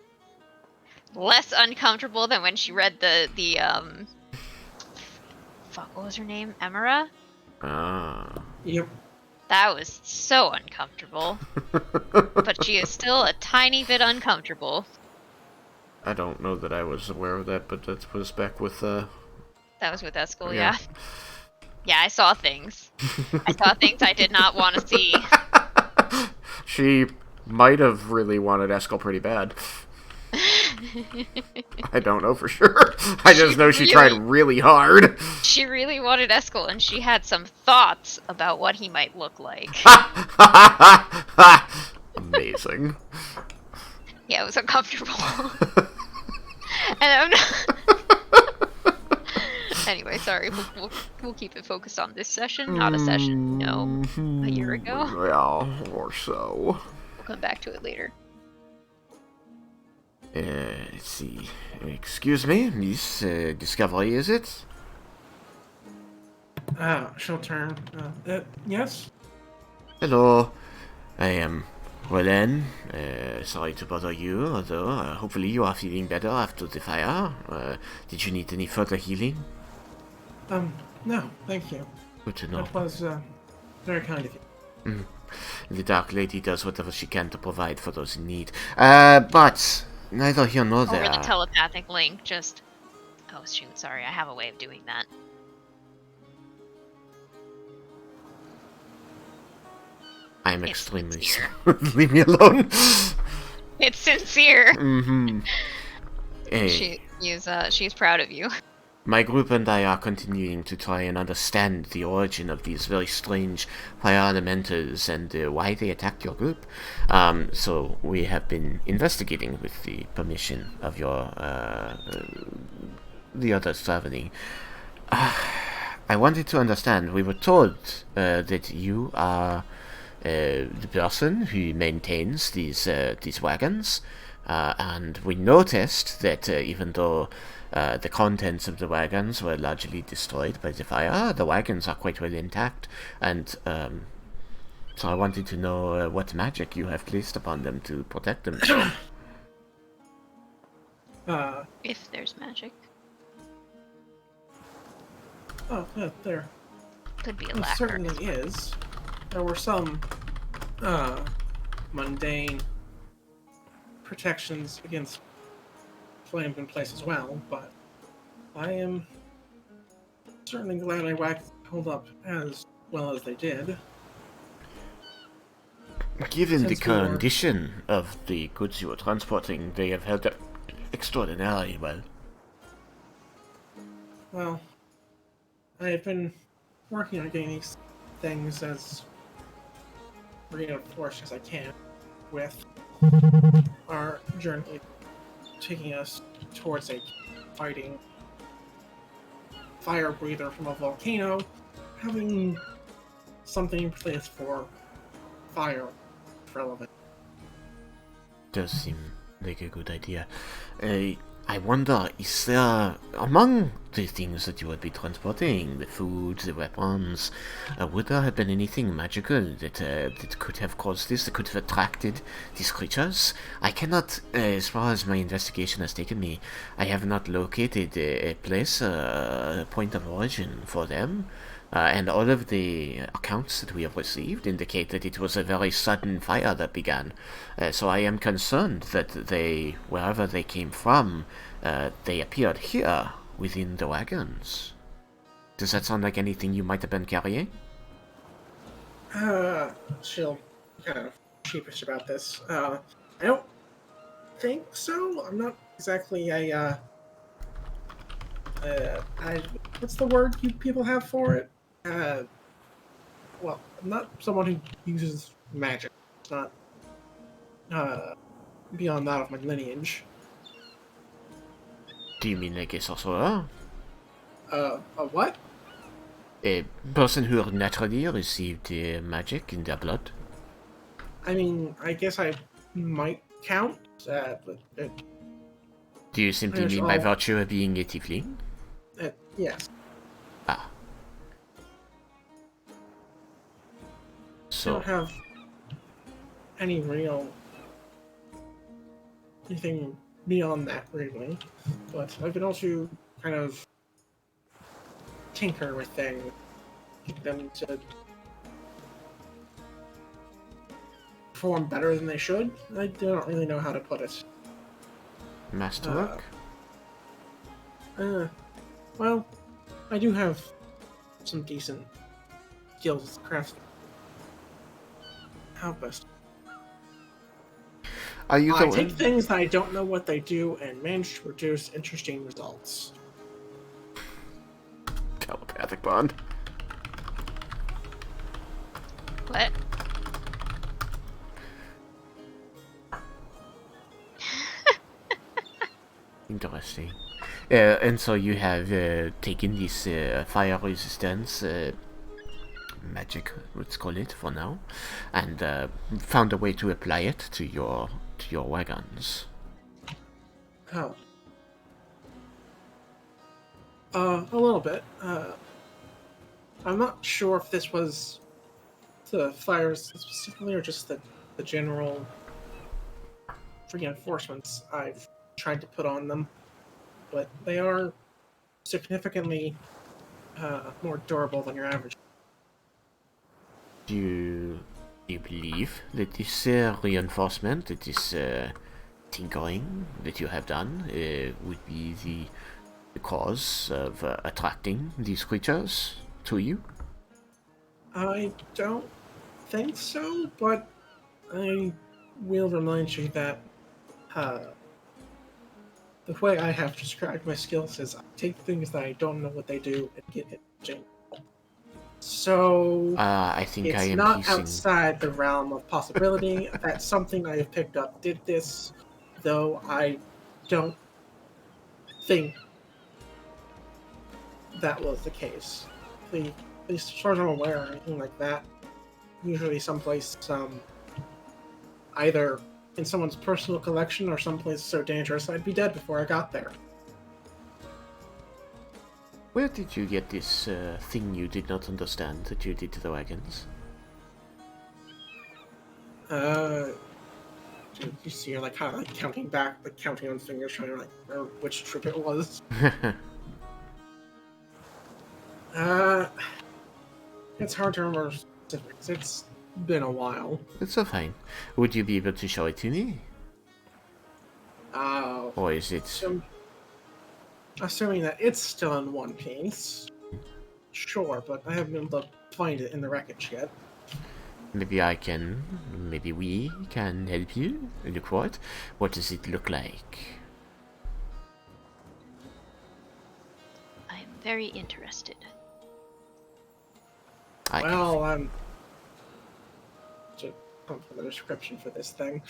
less uncomfortable than when she read the fuck, what was her name? Emera? Ah. Yep. That was so uncomfortable. But she is still a tiny bit uncomfortable. I don't know that I was aware of that, but that was back with, That was with Eskel, Yeah. yeah. Yeah, I saw things. I saw things I did not want to see. She might have really wanted Eskel pretty bad. I don't know for sure. I just know she tried really hard. She really wanted Eskel, and she had some thoughts about what he might look like. Amazing. Yeah, it was uncomfortable. And I'm not... Anyway, sorry. We'll keep it focused on this session, not a session, no, a year ago. Yeah, or so. We'll come back to it later. Let's see. Excuse me, Miss Discovery, is it? She'll turn. Yes? Hello. I am Roland. Sorry to bother you, although hopefully you are feeling better after the fire. Did you need any further healing? No, thank you. Good to know. That was, very kind of you. The Dark Lady does whatever she can to provide for those in need. But neither here nor there. Over the telepathic link, just... Oh, shoot, sorry, I have a way of doing that. I'm It's extremely sincere. Leave me alone. It's sincere! Mm-hmm. Hey, She's proud of you. my group and I are continuing to try and understand the origin of these very strange fire elementals and why they attacked your group. So we have been investigating with the permission of your the other traveling. I wanted to understand. We were told that you are the person who maintains these wagons, and we noticed that even though the contents of the wagons were largely destroyed by the fire, the wagons are quite well intact, and so I wanted to know what magic you have placed upon them to protect them. If there's magic. Oh, there. Could be a There lacquer. certainly is. There were some, mundane protections against flames in place as well, but I am certainly glad my wagons held up as well as they did. Given the Since we were- condition of the goods you were transporting, they have held up extraordinarily well. Well, I have been working on getting these things as reinforced as I can with our journey taking us towards a fighting fire breather from a volcano, having something in place for fire relevant. Does seem like a good idea. I wonder, is there, among the things that you would be transporting, the food, the weapons, would there have been anything magical that could have caused this, that could have attracted these creatures? I cannot, as far as my investigation has taken me, I have not located a place, a point of origin for them. And all of the accounts that we have received indicate that it was a very sudden fire that began. So I am concerned that they, wherever they came from, they appeared here within the wagons. Does that sound like anything you might have been carrying? She'll kind of sheepish about this. I don't think so. I'm not exactly what's the word you people have for it? Well, I'm not someone who uses magic. It's not beyond that of my lineage. Do you mean like a sorcerer? A what? A person who naturally received magic in their blood? I mean, I guess I might count, but Do you simply mean by virtue of being a tiefling? yes. Ah. I So, don't have any real anything beyond that, really. But I've been able to kind of tinker with things, get them to perform better than they should. I don't really know how to put it. masterwork? Well, I do have some decent skills as a craftsman. How best? Are you I the take one? things that I don't know what they do and manage to produce interesting results. Telepathic bond. What? Interesting. And so you have taken this fire resistance magic, let's call it for now, and found a way to apply it to your wagons. Oh. A little bit. I'm not sure if this was the fires specifically or just the general reinforcements I've tried to put on them, but they are significantly more durable than your average. Do you believe that this reinforcement, that this tinkering that you have done, would be the cause of attracting these creatures to you? I don't think so, but I will remind you that the way I have described my skills is I take things that I don't know what they do and get it general. So I think I it's am not piecing. outside the realm of possibility. That's something I have picked up. Did this, though I don't think that was the case. At least as far as I'm aware, or anything like that. Usually someplace, either in someone's personal collection or someplace so dangerous I'd be dead before I got there. Where did you get this thing you did not understand that you did to the wagons? You see her like kind of like counting back, like counting on fingers, trying to like remember which trip it was. It's hard to remember specifics. It's been a while. It's so fine. Would you be able to show it to me? Or is it... Assuming that it's still in one piece. Sure, but I haven't been able to find it in the wreckage yet. Maybe we can help you look for it. What does it look like? I'm very interested. Well, to come for the description for this thing.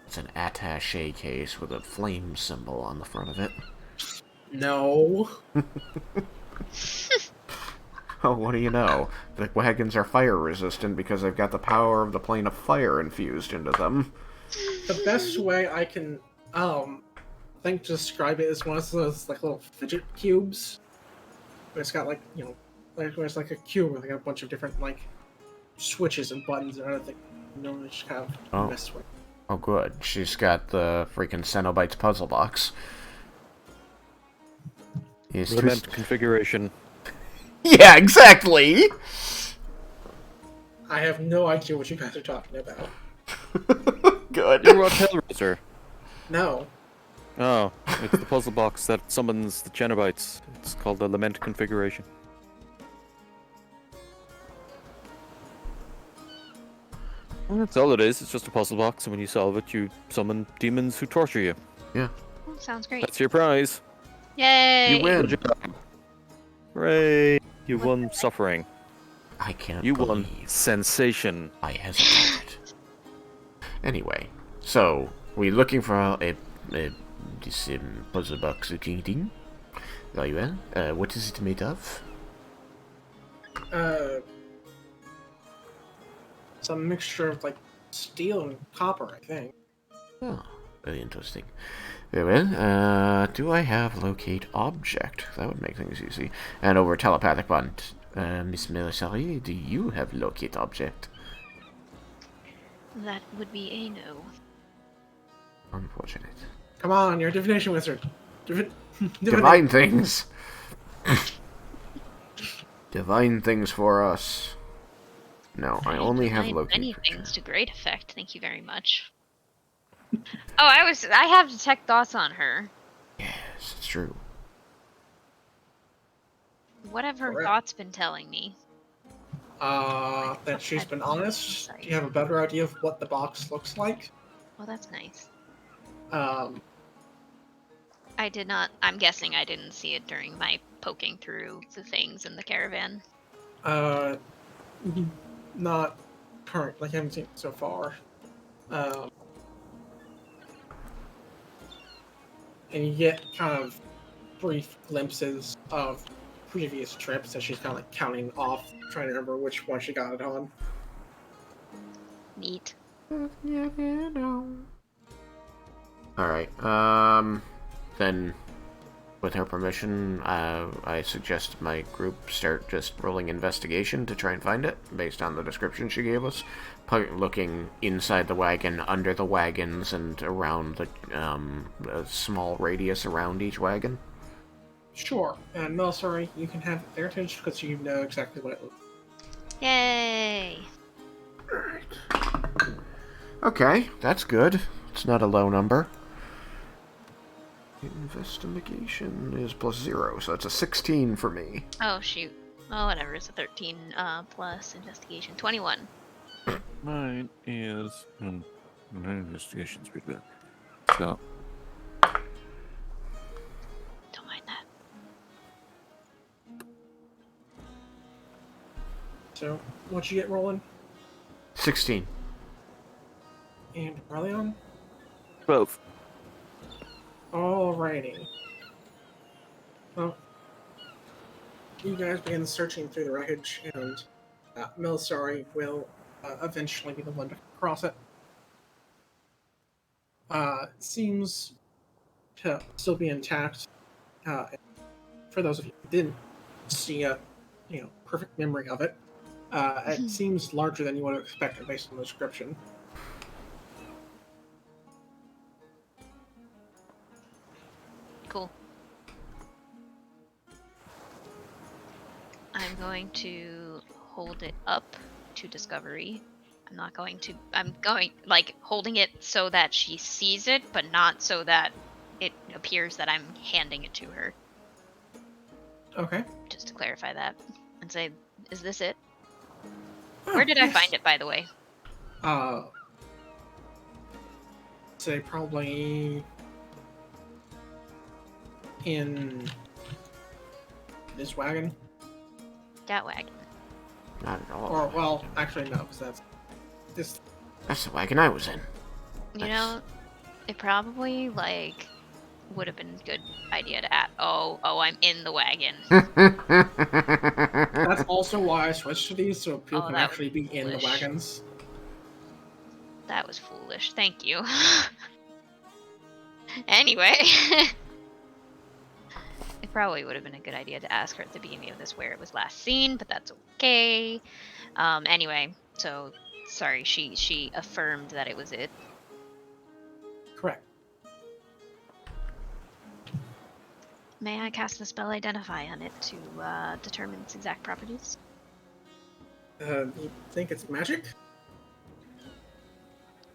It's an attaché case with a flame symbol on the front of it. No. Oh, what do you know? The wagons are fire resistant because they've got the power of the plane of fire infused into them. The best way I can think to describe it as one of those like little fidget cubes. Where it's got like like where it's like a cube with like a bunch of different like switches and buttons and everything. Just kind of mess with. Oh, good. She's got the freaking Cenobites puzzle box. Yes, Element configuration. Yeah, exactly! I have no idea what you guys are talking about. Good. You wrote Hellraiser. No. Oh, it's the puzzle box that summons the Cenobites. It's called the Lament configuration. And that's all it is. It's just a puzzle box, and when you solve it, you summon demons who torture you. Yeah. Oh, sounds great. That's your prize. Yay! You win. Good job. Hooray! You won suffering. I can't You believe won sensation. I hesitated. Anyway, so we're looking for this puzzle box thing. Very well. What is it made of? Some mixture of like steel and copper, I think. Oh, very interesting. Very well. Do I have locate object? That would make things easy. And over telepathic bond. Miss Melisari, do you have locate object? That would be a no. Unfortunate. Come on, you're a divination wizard. Divine things! Divine things for us. No, I only have Divine locate many picture. things to great effect. Thank you very much. Oh, I have detect thoughts on her. Yes, it's true. What have her Correct. thoughts been telling me? That she's been honest. Do you have a better idea of what the box looks like? Well, that's nice. I did not. I'm guessing I didn't see it during my poking through the things in the caravan. Not current. Like I haven't seen it so far. And you get kind of brief glimpses of previous trips that she's kind of like counting off, trying to remember which one she got it on. Neat. Alright, then, with her permission, I suggest my group start just rolling investigation to try and find it, based on the description she gave us. Looking inside the wagon, under the wagons, and around a small radius around each wagon. Sure. And Melisari, you can have advantage because you know exactly what it looks like. Yay! Okay, that's good. It's not a low number. Investigation is +0, so it's a 16 for me. Oh shoot. Oh whatever. It's a 13 plus investigation. 21. Mine is... my investigation's pretty good. So... Don't mind that. So, what you get rolling? 16. And Aurelion? 12. Alrighty. Well, you guys begin searching through the wreckage, and Melisari will eventually be the one to cross it. It seems to still be intact. For those of you who didn't see a perfect memory of it, it seems larger than you would have expected based on the description. Cool. I'm going to hold it up to Discovery. I'm going, like, holding it so that she sees it, but not so that it appears that I'm handing it to her. Okay. Just to clarify that. And say, is this it? Where did I find it, by the way? Say probably in this wagon. That wagon. Not at all. Or, well, actually no, because that's this. That's the wagon I was in. You know, it probably, like, would have been a good idea to add, oh, I'm in the wagon. That's also why I switched to these, so people can that actually be in the foolish. wagons. That was foolish. Thank you. Anyway. It probably would have been a good idea to ask her at the beginning of this where it was last seen, but that's okay. Anyway, so sorry, she affirmed that it was it. Correct. May I cast the spell Identify on it to determine its exact properties? You think it's magic?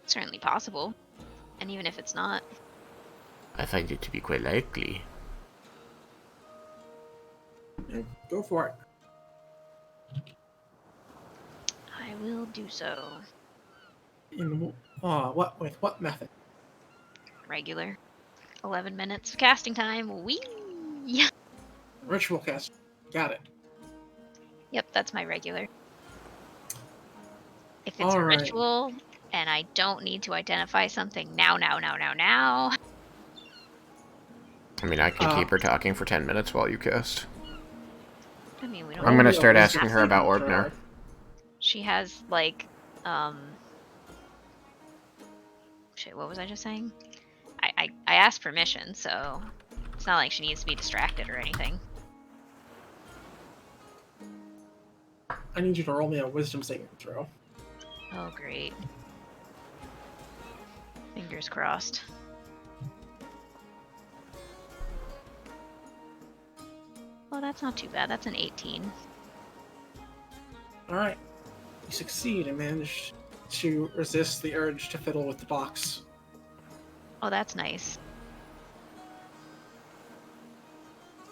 Certainly possible. And even if it's not, I find it to be quite likely. Yeah, go for it. I will do so. In with what method? Regular. 11 minutes of casting time. Whee! Ritual cast. Got it. Yep, that's my regular. If it's a Alright. ritual and I don't need to identify something now. I mean, I can keep her talking for 10 minutes while you cast. I mean, we don't. I'm gonna Only a start wisdom asking her about saving throw. Orgnar. She has like, shit. What was I just saying? I asked permission, so it's not like she needs to be distracted or anything. I need you to roll me a wisdom saving throw. Oh, great. Fingers crossed. Well, that's not too bad. That's an 18. Alright. You succeed and manage to resist the urge to fiddle with the box. Oh, that's nice.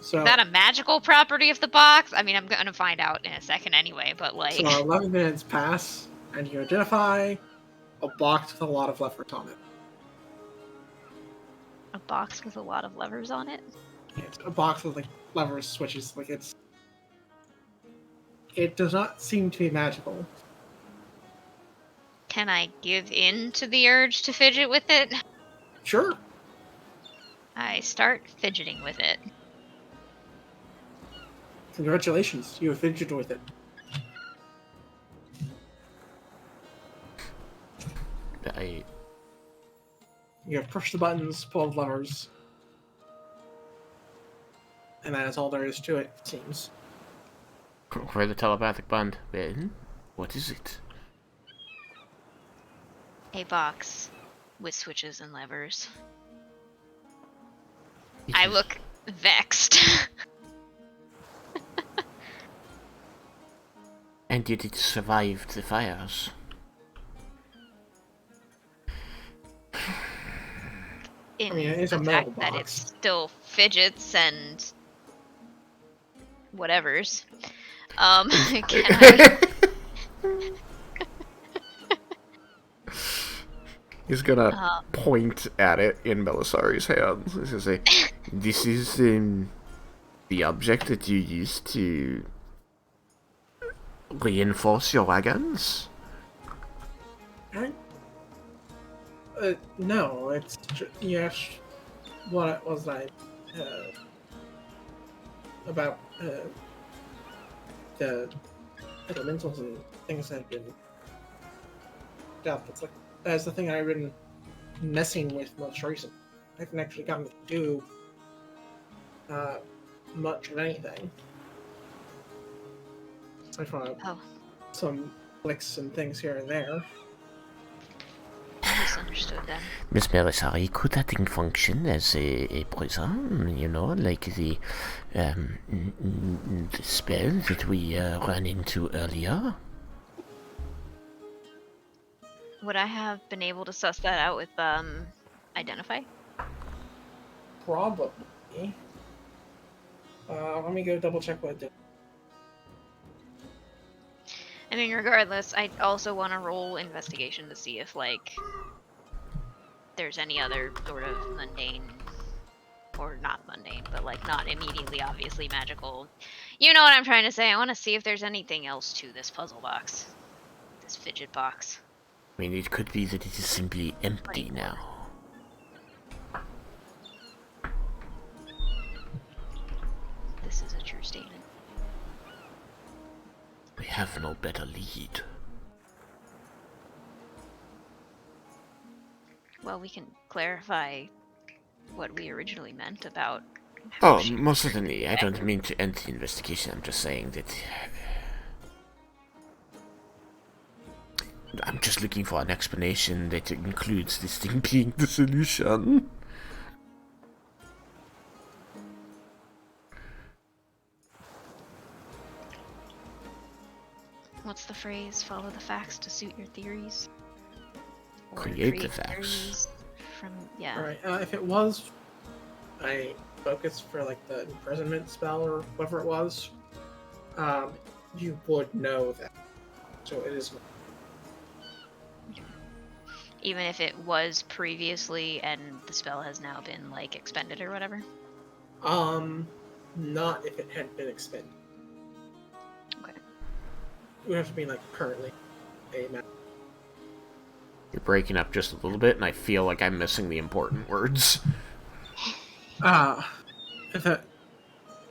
So, Is that a magical property of the box? I mean, I'm gonna find out in a second anyway, but like... so 11 minutes pass, and you identify a box with a lot of levers on it. A box with a lot of levers on it? It's a box with like levers, switches, like it does not seem to be magical. Can I give in to the urge to fidget with it? Sure. I start fidgeting with it. Congratulations, you have fidgeted with it. You have pushed the buttons, pulled levers. And that is all there is to it, it seems. For the telepathic bond. Well, what is it? A box with switches and levers. It I is- look vexed. And yet it survived the fires. In I mean, it is the a metal fact that it box. still fidgets and whatevers. Can I... He's gonna point at it in Belisari's hands. He's gonna say, "This is the object that you use to reinforce your wagons." Right? No, it's yes. What was I about the elementals and things that have been dubbed? It's like that's the thing I've been messing with most recently. I haven't actually gotten to do much of anything. I found some clicks and things here and there. Misunderstood then. Miss Belisari, could that thing function as a prison? You know, like the spell that we ran into earlier? Would I have been able to suss that out with Identify? Probably. Let me go double check what it did. I mean, regardless, I also want to roll investigation to see if, like, there's any other sort of mundane, or not mundane, but, like, not immediately obviously magical. You know what I'm trying to say. I want to see if there's anything else to this puzzle box. This fidget box. I mean, it could be that it is simply empty now. This is a true statement. We have no better lead. Well, we can clarify what we originally meant about Oh, she- most certainly. I don't mean to end the investigation. I'm just saying that I'm just looking for an explanation that includes this thing being the solution. What's the phrase? Follow the facts to suit your theories? Or Create the facts. theories from, yeah. Alright, if it was a focus for like the imprisonment spell or whatever it was, you would know that. So it is. Even if it was previously and the spell has now been like expended or whatever. Not if it had been expended. Okay. It would have to be like currently a You're breaking up just a little bit, and I feel like I'm missing the important words.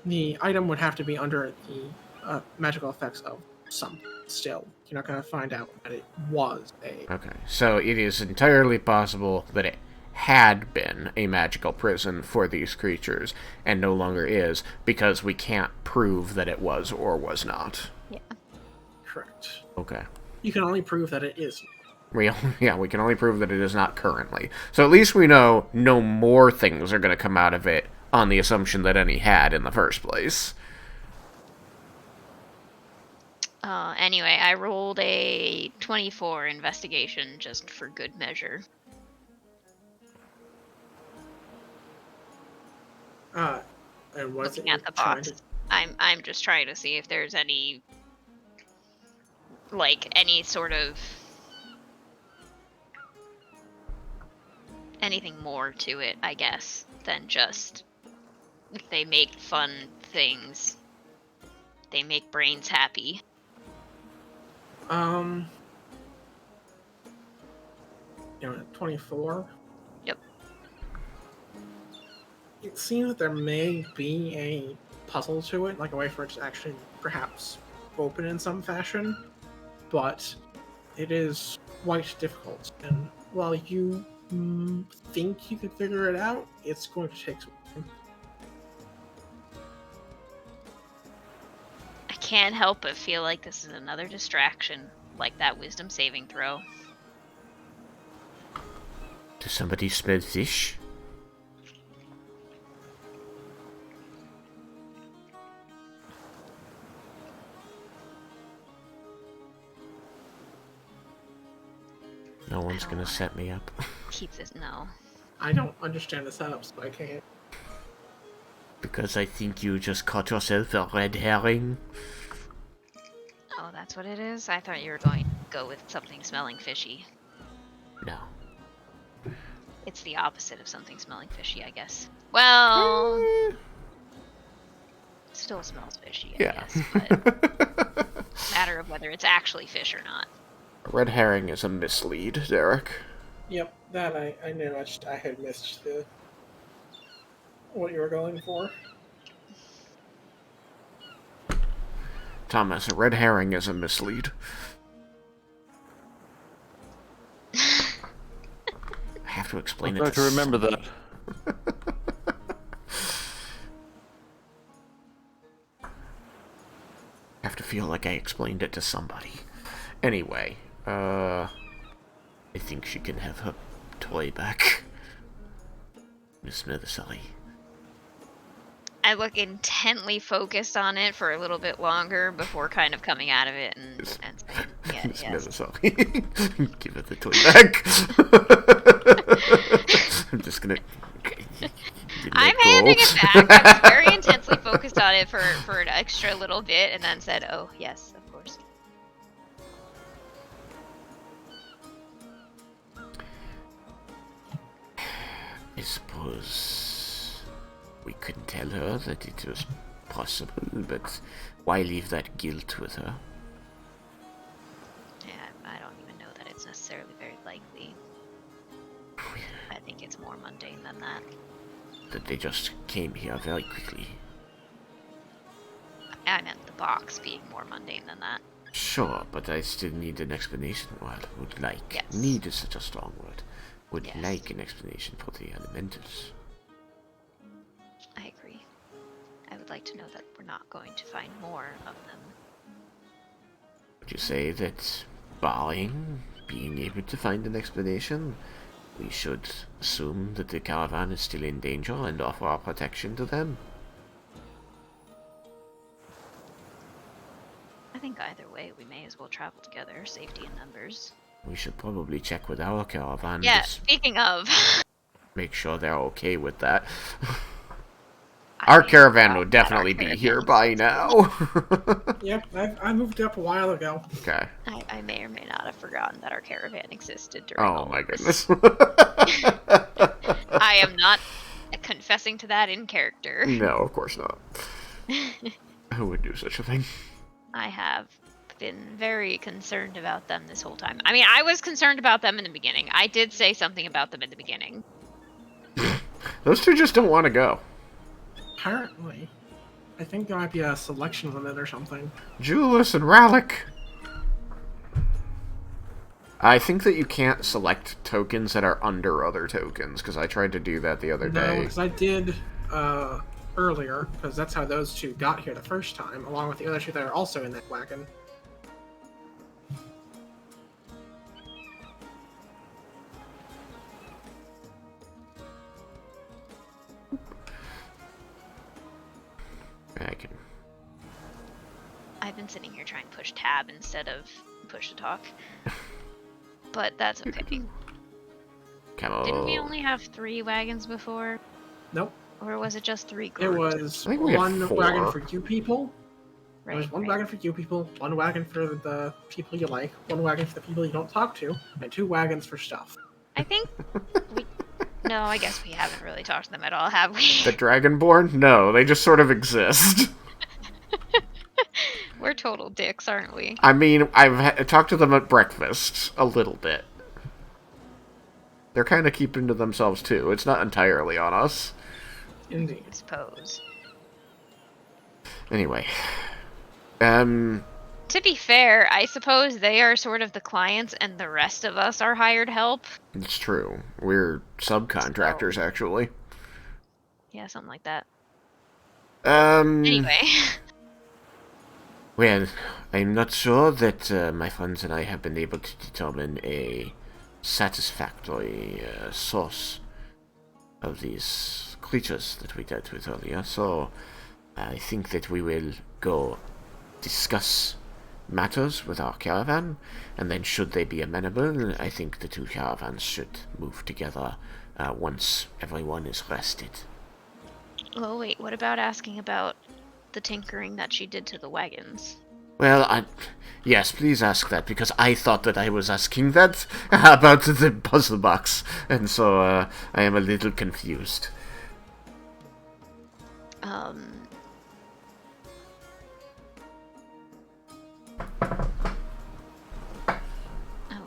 The item would have to be under the magical effects of some. Still, you're not going to find out that it was a. Okay, so it is entirely possible that it had been a magical prison for these creatures, and no longer is, because we can't prove that it was or was not. Yeah. Correct. Okay. You can only prove that it is. We can only prove that it is not currently. So at least we know no more things are going to come out of it on the assumption that any had in the first place. Anyway, I rolled a 24 investigation just for good measure. And what's Looking at the box. I'm just trying to see if there's any, like, any sort of anything more to it, I guess, than just they make fun things. They make brains happy. You know, 24. Yep. It seems that there may be a puzzle to it, like a way for it to actually perhaps open in some fashion, but it is quite difficult. And while you think you could figure it out, it's going to take some time. I can't help but feel like this is another distraction, like that wisdom saving throw. Does somebody smell fish? No one's gonna set me up. Keeps it no. I don't understand the setup, so I can't. Because I think you just caught yourself a red herring. Oh, that's what it is? I thought you were going to go with something smelling fishy. No. It's the opposite of something smelling fishy, I guess. Well, it still smells fishy, I guess. But matter of whether it's actually fish or not. A red herring is a mislead, Derek. Yep, that I knew. I had missed what you were going for. Thomas, a red herring is a mislead. I have to explain I'll it try to remember that. I have to feel like I explained it to somebody. Anyway, I think she can have her toy back. Miss Smitherselly. I look intently focused on it for a little bit longer before kind of coming out of it and saying, yeah, Miss yes. Smitherselly. Give her the toy back. I'm just gonna... I'm handing it back. I was very intensely focused on it for an extra little bit and then said, oh, yes, of course. I suppose we could tell her that it was possible, but why leave that guilt with her? Yeah, I don't even know that it's necessarily very likely. I think it's more mundane than that. That they just came here very quickly. I meant the box being more mundane than that. Sure, but I still need an explanation. Well, would like. Yes. Need is such a strong word. Would Yes. like an explanation for the elementals. would like to know that we're not going to find more of them. Would you say that, barring being able to find an explanation, we should assume that the caravan is still in danger and offer our protection to them? I think either way, we may as well travel together. Safety in numbers. We should probably check with our caravan Yeah, to speaking of... make sure they're okay with that. I Our may caravan forgot would that our definitely be here caravan by existed. now. Yep, I moved up a while ago. Okay. I may or may not have forgotten that our caravan existed during Oh all my of this. goodness. I am not confessing to that in character. No, of course not. Who would do such a thing? I have been very concerned about them this whole time. I mean, I was concerned about them in the beginning. I did say something about them in the beginning. Those two just don't want to go. Apparently. I think there might be a selection limit or something. Julius and Rallick. I think that you can't select tokens that are under other tokens, because I tried to do that the other No, day. because I did earlier, because that's how those two got here the first time, along with the other two that are also in that wagon. I can... I've been sitting here trying to push tab instead of push to talk. But that's okay. Camo. Didn't we only have 3 wagons before? Nope. Or was it just 3 It groups? was I think we had one 4. wagon for you people. Right, There was one right. wagon for you people, one wagon for the people you like, one wagon for the people you don't talk to, and 2 wagons for stuff. I think we... No, I guess we haven't really talked to them at all, have we? The Dragonborn? No, they just sort of exist. We're total dicks, aren't we? I mean, I've talked to them at breakfast a little bit. They're kind of keeping to themselves too. It's not entirely on us. Indeed. I suppose. Anyway, To be fair, I suppose they are sort of the clients and the rest of us are hired help. it's true. We're subcontractors, actually. Yeah, something like that. Hmm. Anyway. Well, I'm not sure that my friends and I have been able to determine a satisfactory source of these creatures that we dealt with earlier, so I think that we will go discuss matters with our caravan, and then should they be amenable, I think the 2 caravans should move together once everyone is rested. Oh, wait, what about asking about the tinkering that she did to the wagons? Well, yes, please ask that, because I thought that I was asking that about the puzzle box, and so I am a little confused. I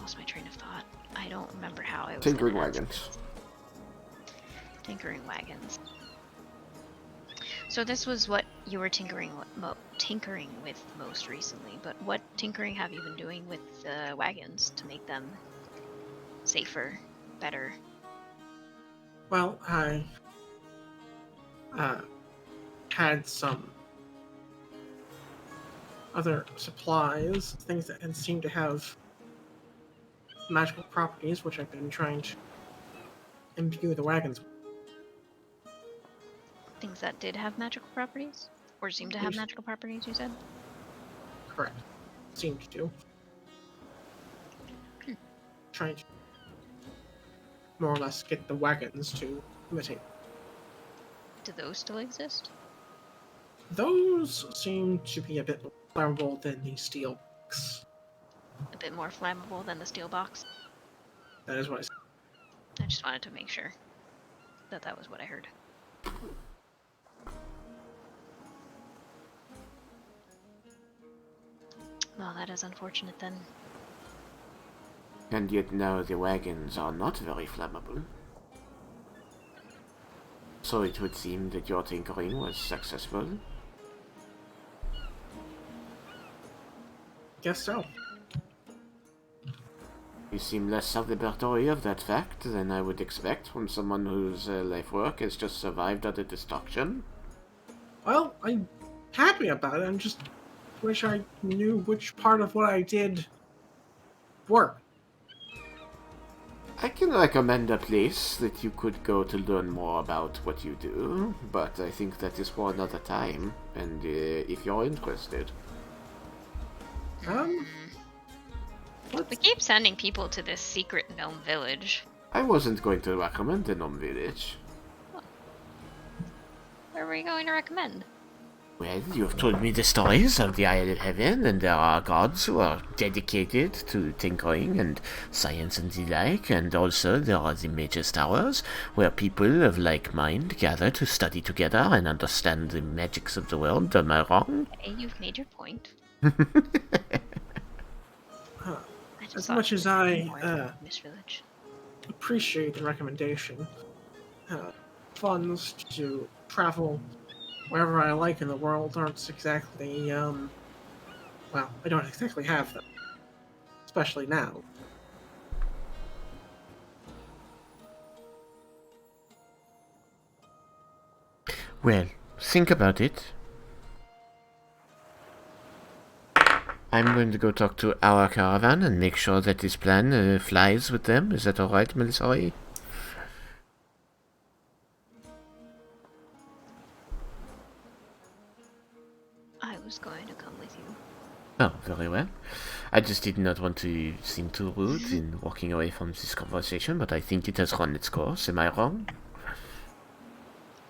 lost my train of thought. I don't remember how I was Tinkering gonna answer wagons. this. Tinkering wagons. So this was what you were tinkering with most recently, but what tinkering have you been doing with the wagons to make them safer, better? Well, I had some other supplies, things that seem to have magical properties, which I've been trying to imbue the wagons with. Things that did have magical properties? Or seem to have magical properties, you said? Correct. Seemed to. Trying to more or less get the wagons to imitate. Do those still exist? Those seem to be a bit more flammable than the steel box. A bit more flammable than the steel box? That is what I said. I just wanted to make sure that that was what I heard. Well, that is unfortunate then. And yet now the wagons are not very flammable. So it would seem that your tinkering was successful. Guess so. You seem less self-liberatory of that fact than I would expect from someone whose life work has just survived utter destruction. Well, I'm happy about it. I'm just wish I knew which part of what I did worked. I can recommend a place that you could go to learn more about what you do, but I think that is for another time, and if you're interested. Um, We let's keep sending people to this secret gnome village. I wasn't going to recommend the Gnome Village. Where were you going to recommend? Well, you've told me the stories of the Isle of Heaven, and there are gods who are dedicated to tinkering and science and the like, and also there are the Mage's Towers, where people of like mind gather to study together and understand the magics of the world. Am I wrong? Okay, you've made your point. huh, I just as thought much it as was I more than this village. appreciate the recommendation. Funds to travel wherever I like in the world aren't exactly, well, I don't exactly have them. Especially now. Well, think about it. I'm going to go talk to our caravan and make sure that this plan flies with them. Is that alright, Melisari? I was going to come with you. Oh, very well. I just did not want to seem too rude in walking away from this conversation, but I think it has run its course. Am I wrong?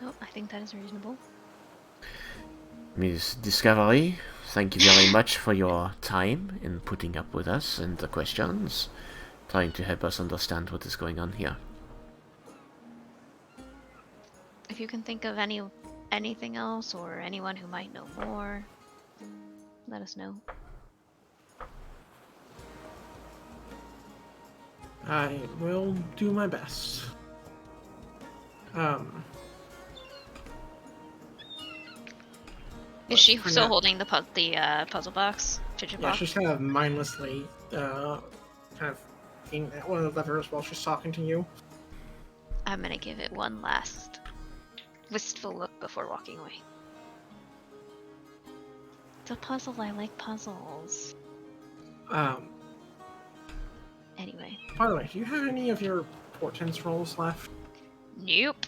Oh, I think that is reasonable. Miss Discovery, thank you very much for your time in putting up with us and the questions, trying to help us understand what is going on here. If you can think of anything else or anyone who might know more, let us know. I will do my best. Is she for still now- holding the puzzle box? Fidget Yeah, box? she's kind of mindlessly, kind of looking at one of the levers while she's talking to you. I'm gonna give it one last wistful look before walking away. It's a puzzle. I like puzzles. Anyway. By the way, do you have any of your portents rolls left? Nope.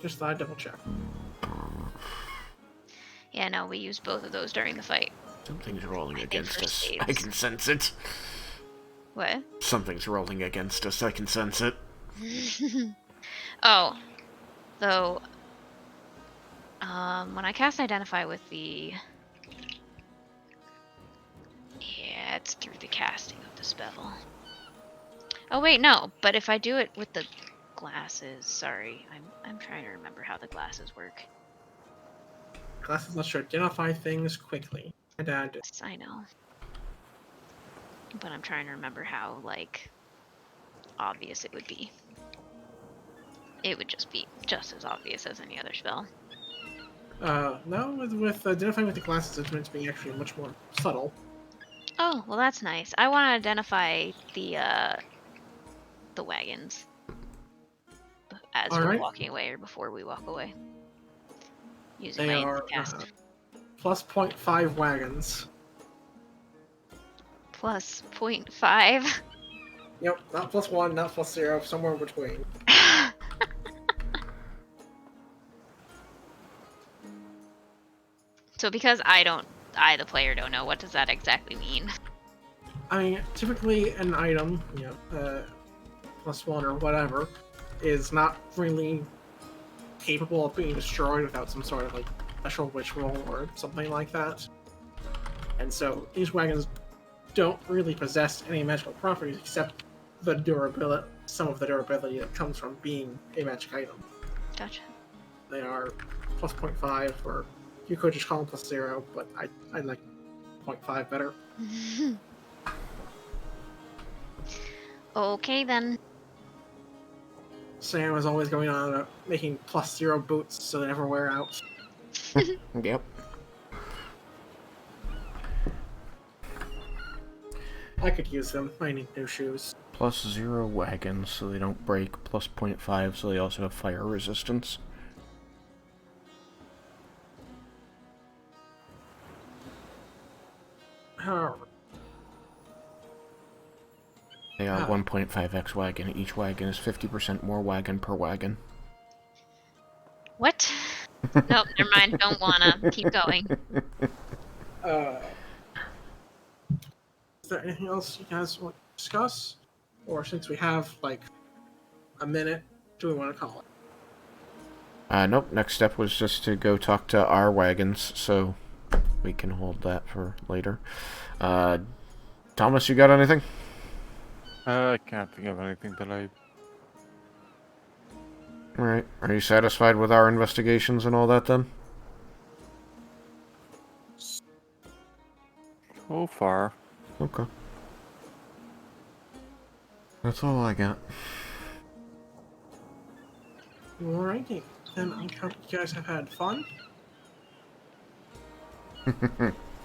Just thought I'd double check. Yeah, no, we used both of those during the fight. Something's rolling think against for us. saves. I can sense it. What? Something's rolling against us. I can sense it. Oh, though, when I cast Identify with the... Yeah, it's through the casting of the spell. Oh wait, no, but if I do it with the glasses, sorry, I'm trying to remember how the glasses work. Glasses lets you identify things quickly. And add Yes, I know. But I'm trying to remember how, like, obvious it would be. It would just be just as obvious as any other spell. no, with identifying with the glasses, it's meant to be actually much more subtle. Oh, well that's nice. I want to identify the wagons as we're Alright. walking away or before we walk away. Using They my are cast. plus 0.5 wagons. Plus 0.5. Yep, not plus 1, not plus 0, somewhere in between. So because I, the player, don't know, what does that exactly mean? I mean, typically an item, plus 1 or whatever, is not really capable of being destroyed without some sort of, like, special witch roll or something like that. And so, these wagons don't really possess any magical properties except the durability, some of the durability that comes from being a magic item. Gotcha. They are plus 0.5, or you could just call them plus 0, but I like 0.5 better. Okay then. Sam is always going on about making plus 0 boots so they never wear out. Yep. I could use them. I need new shoes. Plus 0 wagons so they don't break. Plus 0.5 so they also have fire resistance. Alright. They are 1.5x wagon. Each wagon is 50% more wagon per wagon. What? Nope, never mind. Don't wanna. Keep going. Is there anything else you guys want to discuss? Or since we have, like, a minute, do we want to call it? Nope. Next step was just to go talk to our wagons, so we can hold that for later. Thomas, you got anything? I can't think of anything that I... Alright. Are you satisfied with our investigations and all that then? So far. Okay. That's all I got. Alrighty. Then I hope you guys have had fun.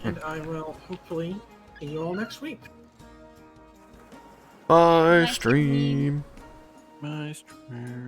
And I will hopefully see you all next week. Bye, Bye, stream. stream. My stream.